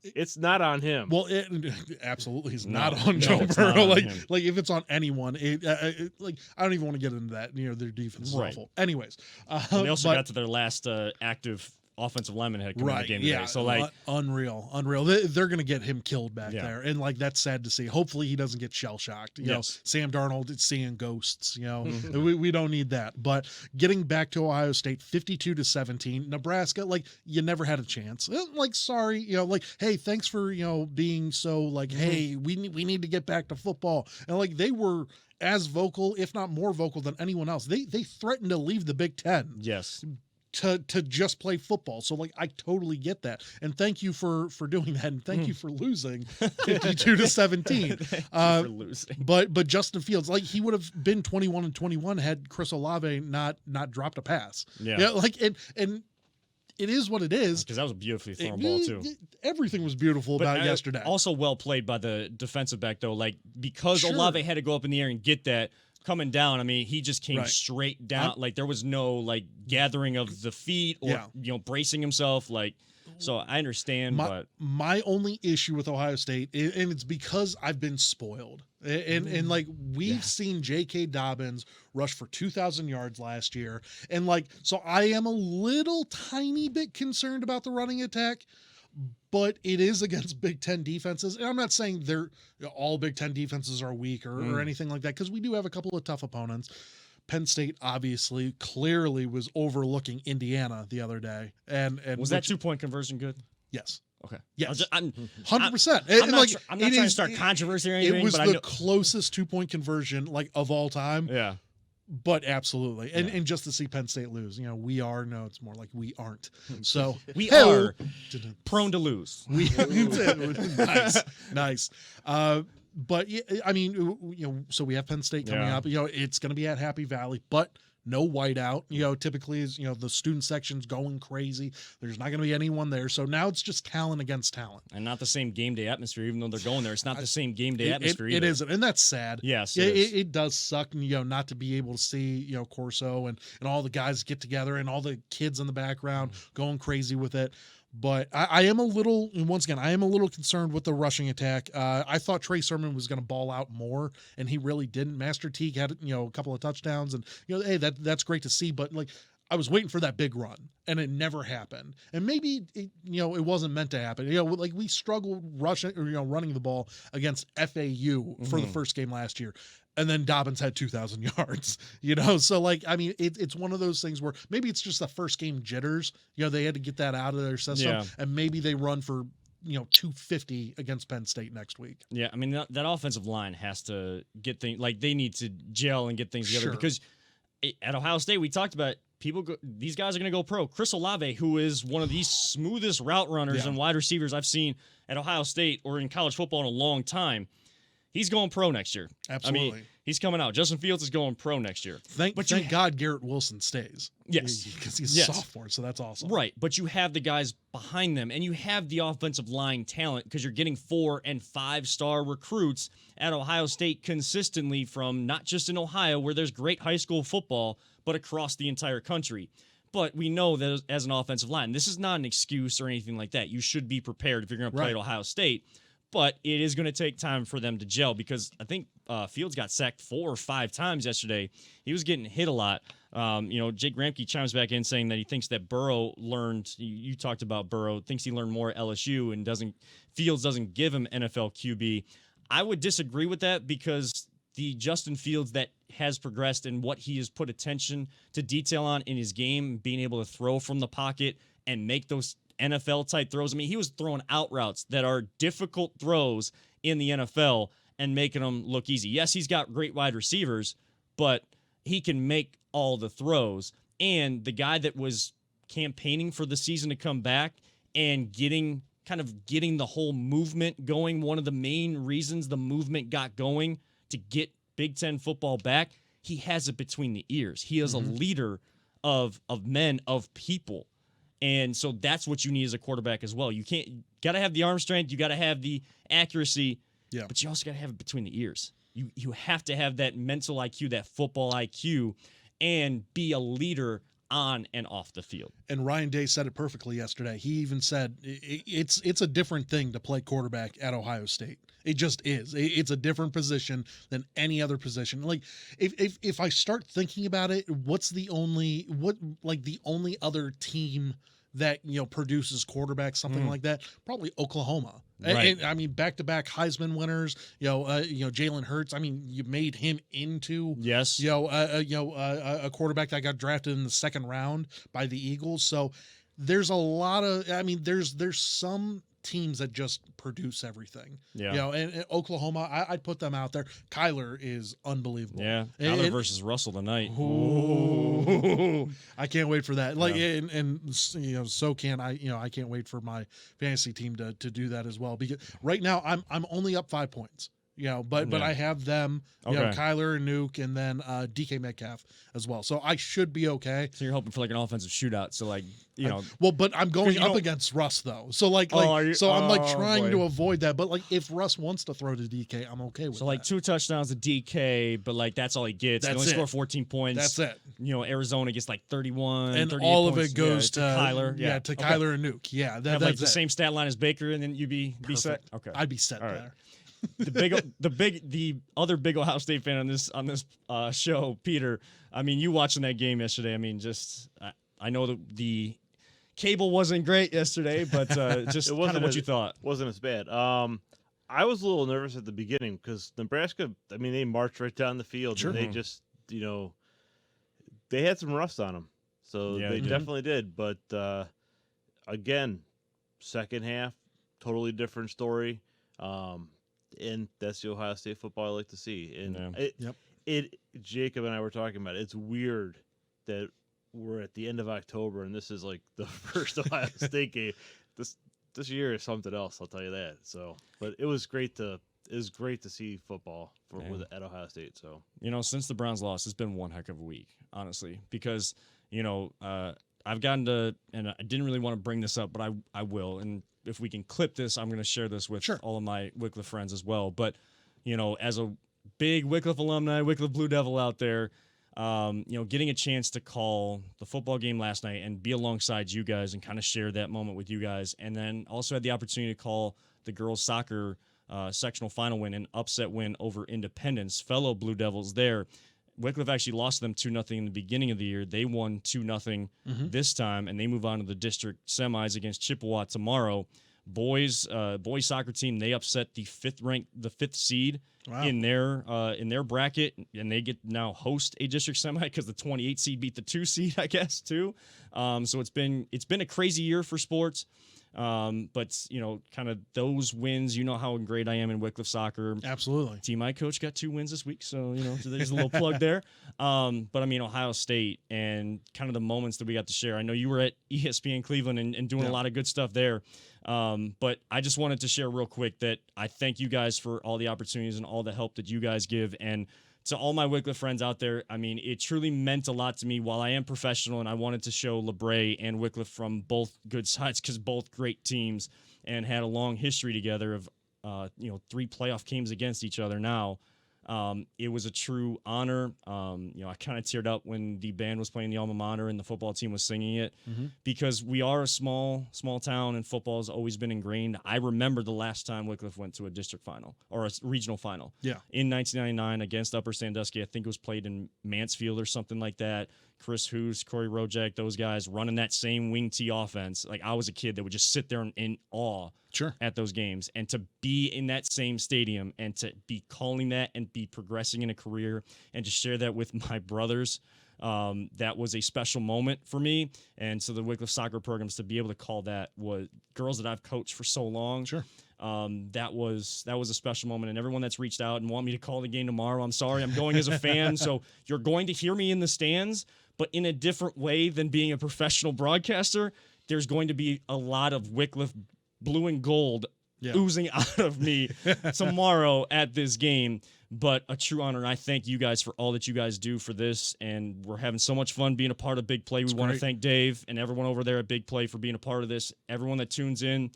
Speaker 4: It's not on him.
Speaker 3: Well, it absolutely is
Speaker 2: No,
Speaker 3: not on
Speaker 2: no,
Speaker 3: Joe
Speaker 2: it's not
Speaker 3: Burrow.
Speaker 2: on
Speaker 3: Like,
Speaker 2: him.
Speaker 3: like if it's on anyone, I don't even want to get into that. Their defense is
Speaker 2: Right.
Speaker 3: awful. Anyways,
Speaker 2: And they also
Speaker 3: but-
Speaker 2: got to their last active offensive lineman had come in the
Speaker 3: right,
Speaker 2: game
Speaker 3: yeah.
Speaker 2: today. So, like,
Speaker 3: unreal. They're going to get him killed back there, and like that's sad to see. Hopefully, he doesn't get shell shocked.
Speaker 2: Yes.
Speaker 3: Sam Darnold is seeing ghosts. We don't need that. But getting back to Ohio State, 52-17, Nebraska, like you never had a chance. Like, sorry, like, hey, thanks for being so like, hey, we need to get back to football, and like they were as vocal, if not more vocal than anyone else. They threatened to leave the Big Ten.
Speaker 2: yes.
Speaker 3: To just play football. So like I totally get that. And thank you for doing that, and thank you for losing 52-17.
Speaker 2: For losing.
Speaker 3: But Justin Fields, like he would have been 21-21 had Chris Olave not dropped a pass.
Speaker 2: Yeah.
Speaker 3: Like and it is what it is.
Speaker 2: Because that was a beautifully thrown ball, too.
Speaker 3: Everything was beautiful
Speaker 2: But,
Speaker 3: about yesterday.
Speaker 2: Also well played by the defensive back, though. Like, because
Speaker 3: Sure.
Speaker 2: Olave had to go up in the air and get that coming down, I mean, he just came
Speaker 3: Right.
Speaker 2: straight down. Like, there was no, like, gathering of the feet or, bracing himself. Like, so I understand, but
Speaker 3: my only issue with Ohio State, and it's because I've been spoiled, and like we've seen J.K. Dobbins rush for 2,000 yards last year, and like so I am a little tiny bit concerned about the running attack, but it is against Big Ten defenses, and I'm not saying all Big Ten defenses are weak or anything like that, because we do have a couple of tough opponents. Penn State obviously clearly was overlooking Indiana the other day, and
Speaker 2: was that 2-point conversion good?
Speaker 3: Yes.
Speaker 2: Okay.
Speaker 3: Yes.
Speaker 2: I'm
Speaker 3: 100%.
Speaker 2: I'm not trying to start controversy or anything.
Speaker 3: It was
Speaker 2: but
Speaker 3: the
Speaker 2: I know,
Speaker 3: closest 2-point conversion like of all time.
Speaker 2: yeah.
Speaker 3: But absolutely. And just to see Penn State lose, it's more like we aren't. So
Speaker 2: We
Speaker 3: Hey-o.
Speaker 2: are prone to lose.
Speaker 3: nice. But yeah, I mean, so we have Penn State coming
Speaker 2: Yeah.
Speaker 3: up. It's going to be at Happy Valley, but no whiteout. Typically is the student section's going crazy. There's not going to be anyone there. So now it's just talent against talent,
Speaker 2: And not the same game day atmosphere, even though they're going there. It's not the same game day atmosphere
Speaker 3: It
Speaker 2: either.
Speaker 3: isn't, and that's sad.
Speaker 2: Yes,
Speaker 3: it does suck. Not to be able to see Corso and all the guys get together and all the kids in the background going crazy with it. But I am a little, and once again, I am a little concerned with the rushing attack. I thought Trey Sermon was going to ball out more, and he really didn't. Master Teague had a couple of touchdowns, and hey, that's great to see. But like, I was waiting for that big run, and it never happened. And maybe it wasn't meant to happen. Like we struggled rushing or running the ball against FAU for the first game last year. And then Dobbins had 2,000 yards, So, like, I mean, it's one of those things where maybe it's just the first game jitters. They had to get that out of their system.
Speaker 2: Yeah.
Speaker 3: And maybe they run for, 250 against Penn State next week.
Speaker 2: Yeah, I mean, that offensive line has to get things, like, they need to gel and get things together.
Speaker 3: Sure.
Speaker 2: Because at Ohio State, we talked about these guys are going to go pro. Chris Olave, who is one of the smoothest route runners and wide receivers I've seen at Ohio State or in college football in a long time, he's going pro next year.
Speaker 3: Absolutely.
Speaker 2: I mean, he's coming out. Justin Fields is going pro next year.
Speaker 3: Thank God Garrett Wilson stays.
Speaker 2: Yes.
Speaker 3: Because he's a sophomore, so that's awesome.
Speaker 2: Right, but you have the guys behind them, and you have the offensive line talent because you're getting 4- and 5-star recruits at Ohio State consistently from not just in Ohio, where there's great high school football, but across the entire country. But we know that as an offensive line, this is not an excuse or anything like that. You should be prepared if you're going to play at Ohio State. but it is going to take time for them to gel because I think Fields got sacked 4 or 5 times yesterday. He was getting hit a lot. Jake Ramke chimes back in saying that he thinks that Burrow learned. You talked about Burrow, thinks he learned more at LSU and Fields doesn't give him NFL QB. I would disagree with that because the Justin Fields that has progressed and what he has put attention to detail on in his game, being able to throw from the pocket and make those NFL type throws. I mean, he was throwing out routes that are difficult throws in the NFL and making them look easy. Yes, he's got great wide receivers, but he can make all the throws. And the guy that was campaigning for the season to come back and getting the whole movement going, one of the main reasons the movement got going to get Big Ten football back, he has it between the ears. He is a leader of men, of people. And so that's what you need as a quarterback as well. You got to have the arm strength, you got to have the accuracy, but you also got to have it between the ears. You have to have that mental IQ, that football IQ, and be a leader on and off the field.
Speaker 3: And Ryan Day said it perfectly yesterday. He even said it's a different thing to play quarterback at Ohio State. It just is. It's a different position than any other position. Like if I start thinking about it, what's the only other team that produces quarterbacks, something like that? Probably Oklahoma.
Speaker 2: Right.
Speaker 3: And I mean, back-to-back Heisman winners. Jalen Hurts. I mean, you made him into a quarterback that got drafted in the second round by the Eagles. So there's a lot of. I mean, there's some teams that just produce everything.
Speaker 2: Yeah.
Speaker 3: And Oklahoma, I'd put them out there. Kyler is unbelievable.
Speaker 2: Yeah. Kyler versus Russell tonight.
Speaker 3: Ooh. I can't wait for that. So can I. I can't wait for my fantasy team to do that as well. Because right now I'm only up 5 points. But I have them, Kyler and Nuke, and then DK Metcalf as well. So I should be okay.
Speaker 2: So you're hoping for like an offensive shootout. So
Speaker 3: but I'm going up against Russ though. So I'm trying to avoid that. But if Russ wants to throw to DK, I'm okay with that.
Speaker 2: So 2 touchdowns to DK, but that's all he gets. He only scored 14 points.
Speaker 3: That's it.
Speaker 2: Arizona gets 31,
Speaker 3: and all of
Speaker 2: points,
Speaker 3: it goes to
Speaker 2: Kyler.
Speaker 3: Yeah, to Kyler and Nuke. Yeah,
Speaker 2: that's the same stat line as Baker, and then you'd be set. Okay,
Speaker 3: I'd be set
Speaker 2: all
Speaker 3: there.
Speaker 2: Right. The other big Ohio State fan on this show, Peter. I mean, you watching that game yesterday. I mean, I know the cable wasn't great yesterday, but just kind of what you thought.
Speaker 4: Wasn't as bad. I was a little nervous at the beginning because Nebraska. I mean, they marched right down the field.
Speaker 3: Sure.
Speaker 4: And they just they had some rust on them, so they definitely did. But again, second half, totally different story. And that's the Ohio State football I like to see. And Jacob and I were talking about it. It's weird that we're at the end of October and this is like the first Ohio State game. This year is something else, I'll tell you that. So, but it was great to see football at Ohio State. So
Speaker 2: since the Browns lost, it's been one heck of a week, honestly, because I've gotten to, and I didn't really want to bring this up, but I will, and if we can clip this, I'm going to share this with all of my Wycliffe friends as well. But, as a big Wycliffe alumni, Wycliffe Blue Devil out there, getting a chance to call the football game last night and be alongside you guys and kind of share that moment with you guys. And then also had the opportunity to call the girls soccer sectional final win, an upset win over Independence, fellow Blue Devils there. Wycliffe actually lost them 2-0 in the beginning of the year. They won 2-0 this time, and they move on to the district semis against Chippewa tomorrow. Boys soccer team, they upset the fifth seed in their bracket, and they get now host a district semi because the 28 seed beat the 2 seed, I guess, too. So it's been a crazy year for sports. But kind of those wins, how great I am in Wycliffe soccer.
Speaker 3: Absolutely.
Speaker 2: Team I coach got 2 wins this week, so there's a little plug there. But I mean, Ohio State and kind of the moments that we got to share. I know you were at ESPN Cleveland and doing a lot of good stuff there. But I just wanted to share real quick that I thank you guys for all the opportunities and all the help that you guys give. And to all my Wycliffe friends out there, I mean, it truly meant a lot to me while I am professional, and I wanted to show LeBray and Wycliffe from both good sides because both great teams and had a long history together of, 3 playoff games against each other now. It was a true honor. I kind of teared up when the band was playing the alma mater and the football team was singing it because we are a small town and football has always been ingrained. I remember the last time Wycliffe went to a district final or a regional final.
Speaker 3: Yeah.
Speaker 2: In 1999 against Upper Sandusky. I think it was played in Mansfield or something like that. Chris Hoos, Corey Rojak, those guys running that same wing T offense. Like I was a kid that would just sit there in awe at those games. And to be in that same stadium and to be calling that and be progressing in a career and to share that with my brothers, that was a special moment for me. And so the Wycliffe soccer programs to be able to call that was girls that I've coached for so long.
Speaker 3: Sure.
Speaker 2: That was a special moment, and everyone that's reached out and want me to call the game tomorrow, I'm sorry, I'm going as a fan, so you're going to hear me in the stands, but in a different way than being a professional broadcaster. There's going to be a lot of Wycliffe blue and gold oozing out of me tomorrow at this game, but a true honor. And I thank you guys for all that you guys do for this, and we're having so much fun being a part of Big Play. We want to thank Dave and everyone over there at Big Play for being a part of this. Everyone that tunes in, you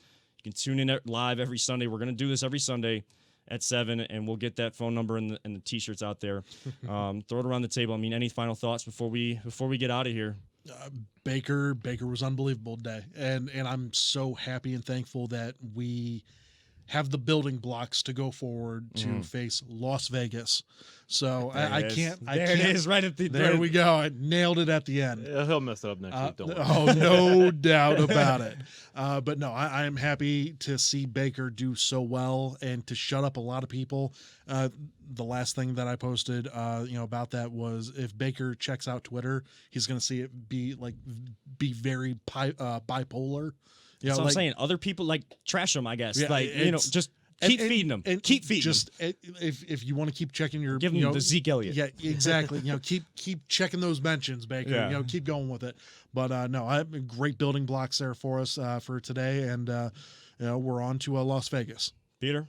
Speaker 2: can tune in live every Sunday. We're going to do this every Sunday at 7, and we'll get that phone number and the T-shirts out there. Throw it around the table. I mean, any final thoughts before we get out of here?
Speaker 3: Baker was unbelievable today, and I'm so happy and thankful that we have the building blocks to go forward to face Las Vegas. So
Speaker 2: it is right at the
Speaker 3: there we go. I nailed it at the end.
Speaker 4: He'll mess it up next week. Don't worry.
Speaker 3: Oh, no doubt about it. But no, I am happy to see Baker do so well and to shut up a lot of people. The last thing that I posted, about that was if Baker checks out Twitter, he's going to see it be very bipolar.
Speaker 2: That's what I'm saying. Other people trash them, I guess. Just keep feeding them. Keep feeding.
Speaker 3: Just if you want to keep checking your,
Speaker 2: give them the Zeke Elliott.
Speaker 3: Yeah, exactly. keep checking those mentions, Baker.
Speaker 2: Yeah.
Speaker 3: Keep going with it. But no, I have great building blocks there for us for today, and we're on to Las Vegas.
Speaker 2: Peter,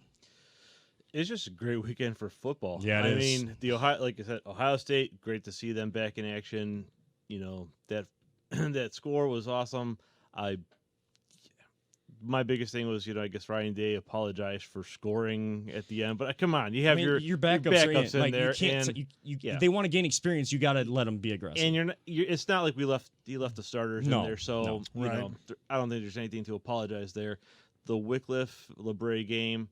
Speaker 4: it's just a great weekend for football.
Speaker 2: Yeah,
Speaker 4: I mean, the Ohio State, great to see them back in action. That score was awesome. My biggest thing was, I guess Ryan Day apologized for scoring at the end. But come on, you have your backups in there.
Speaker 2: They want to gain experience. You got to let them be aggressive.
Speaker 4: And it's not like you left the starters in there. So
Speaker 3: right.
Speaker 4: I don't think there's anything to apologize there. The Wycliffe LeBray game,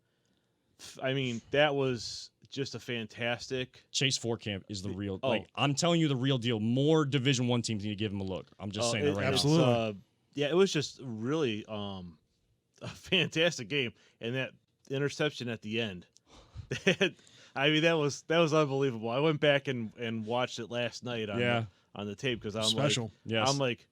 Speaker 4: I mean, that was just a fantastic.
Speaker 2: Chase Forkamp is the real. I'm telling you, the real deal. More Division I teams need to give him a look. I'm just saying that right
Speaker 3: absolutely.
Speaker 2: now.
Speaker 4: It was just really a fantastic game, and that interception at the end. I mean, that was unbelievable. I went back and watched it last night on the tape because I'm
Speaker 3: special.
Speaker 4: I'm like,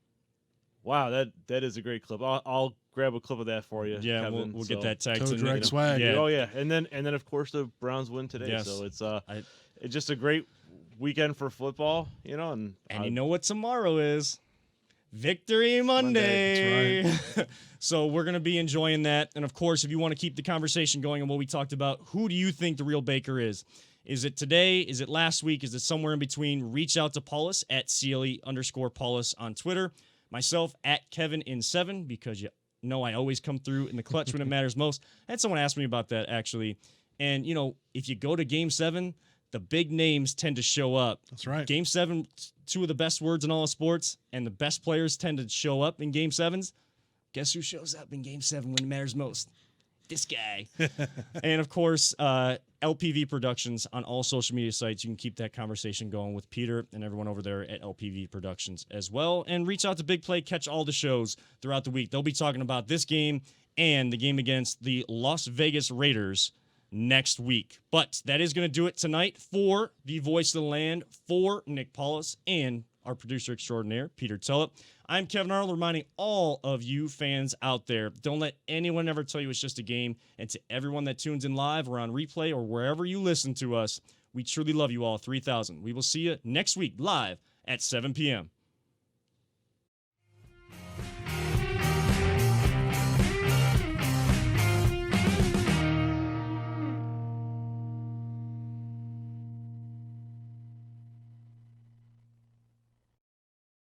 Speaker 4: wow, that is a great clip. I'll grab a clip of that for you.
Speaker 2: Yeah,
Speaker 4: Kevin.
Speaker 2: we'll get that tagged.
Speaker 3: Toe drag swag.
Speaker 2: Yeah.
Speaker 4: Oh yeah, and then of course the Browns win today.
Speaker 2: Yes.
Speaker 4: So it's just a great weekend for football, and
Speaker 2: you know what tomorrow is? Victory Monday.
Speaker 3: That's right.
Speaker 2: So we're going to be enjoying that. And of course, if you want to keep the conversation going on what we talked about, who do you think the real Baker is? Is it today? Is it last week? Is it somewhere in between? Reach out to Paulus at CLE_Paulus on Twitter. Myself at KevinIn7 because I always come through in the clutch when it matters most. I had someone ask me about that actually. And, if you go to Game 7, the big names tend to show up.
Speaker 3: That's right.
Speaker 2: Game 7, two of the best words in all of sports, and the best players tend to show up in Game 7s. Guess who shows up in Game 7 when it matters most? This guy. And, of course, LPV Productions on all social media sites. You can keep that conversation going with Peter and everyone over there at LPV Productions as well. And reach out to Big Play. Catch all the shows throughout the week. They'll be talking about this game and the game against the Las Vegas Raiders next week. But that is going to do it tonight for the Voice of the Land, for Nick Paulus and our producer extraordinaire, Peter Tullett. I'm Kevin Arnold, reminding all of you fans out there, don't let anyone ever tell you it's just a game. And to everyone that tunes in live or on replay or wherever you listen to us, we truly love you all, 3,000. We will see you next week live at 7 p.m.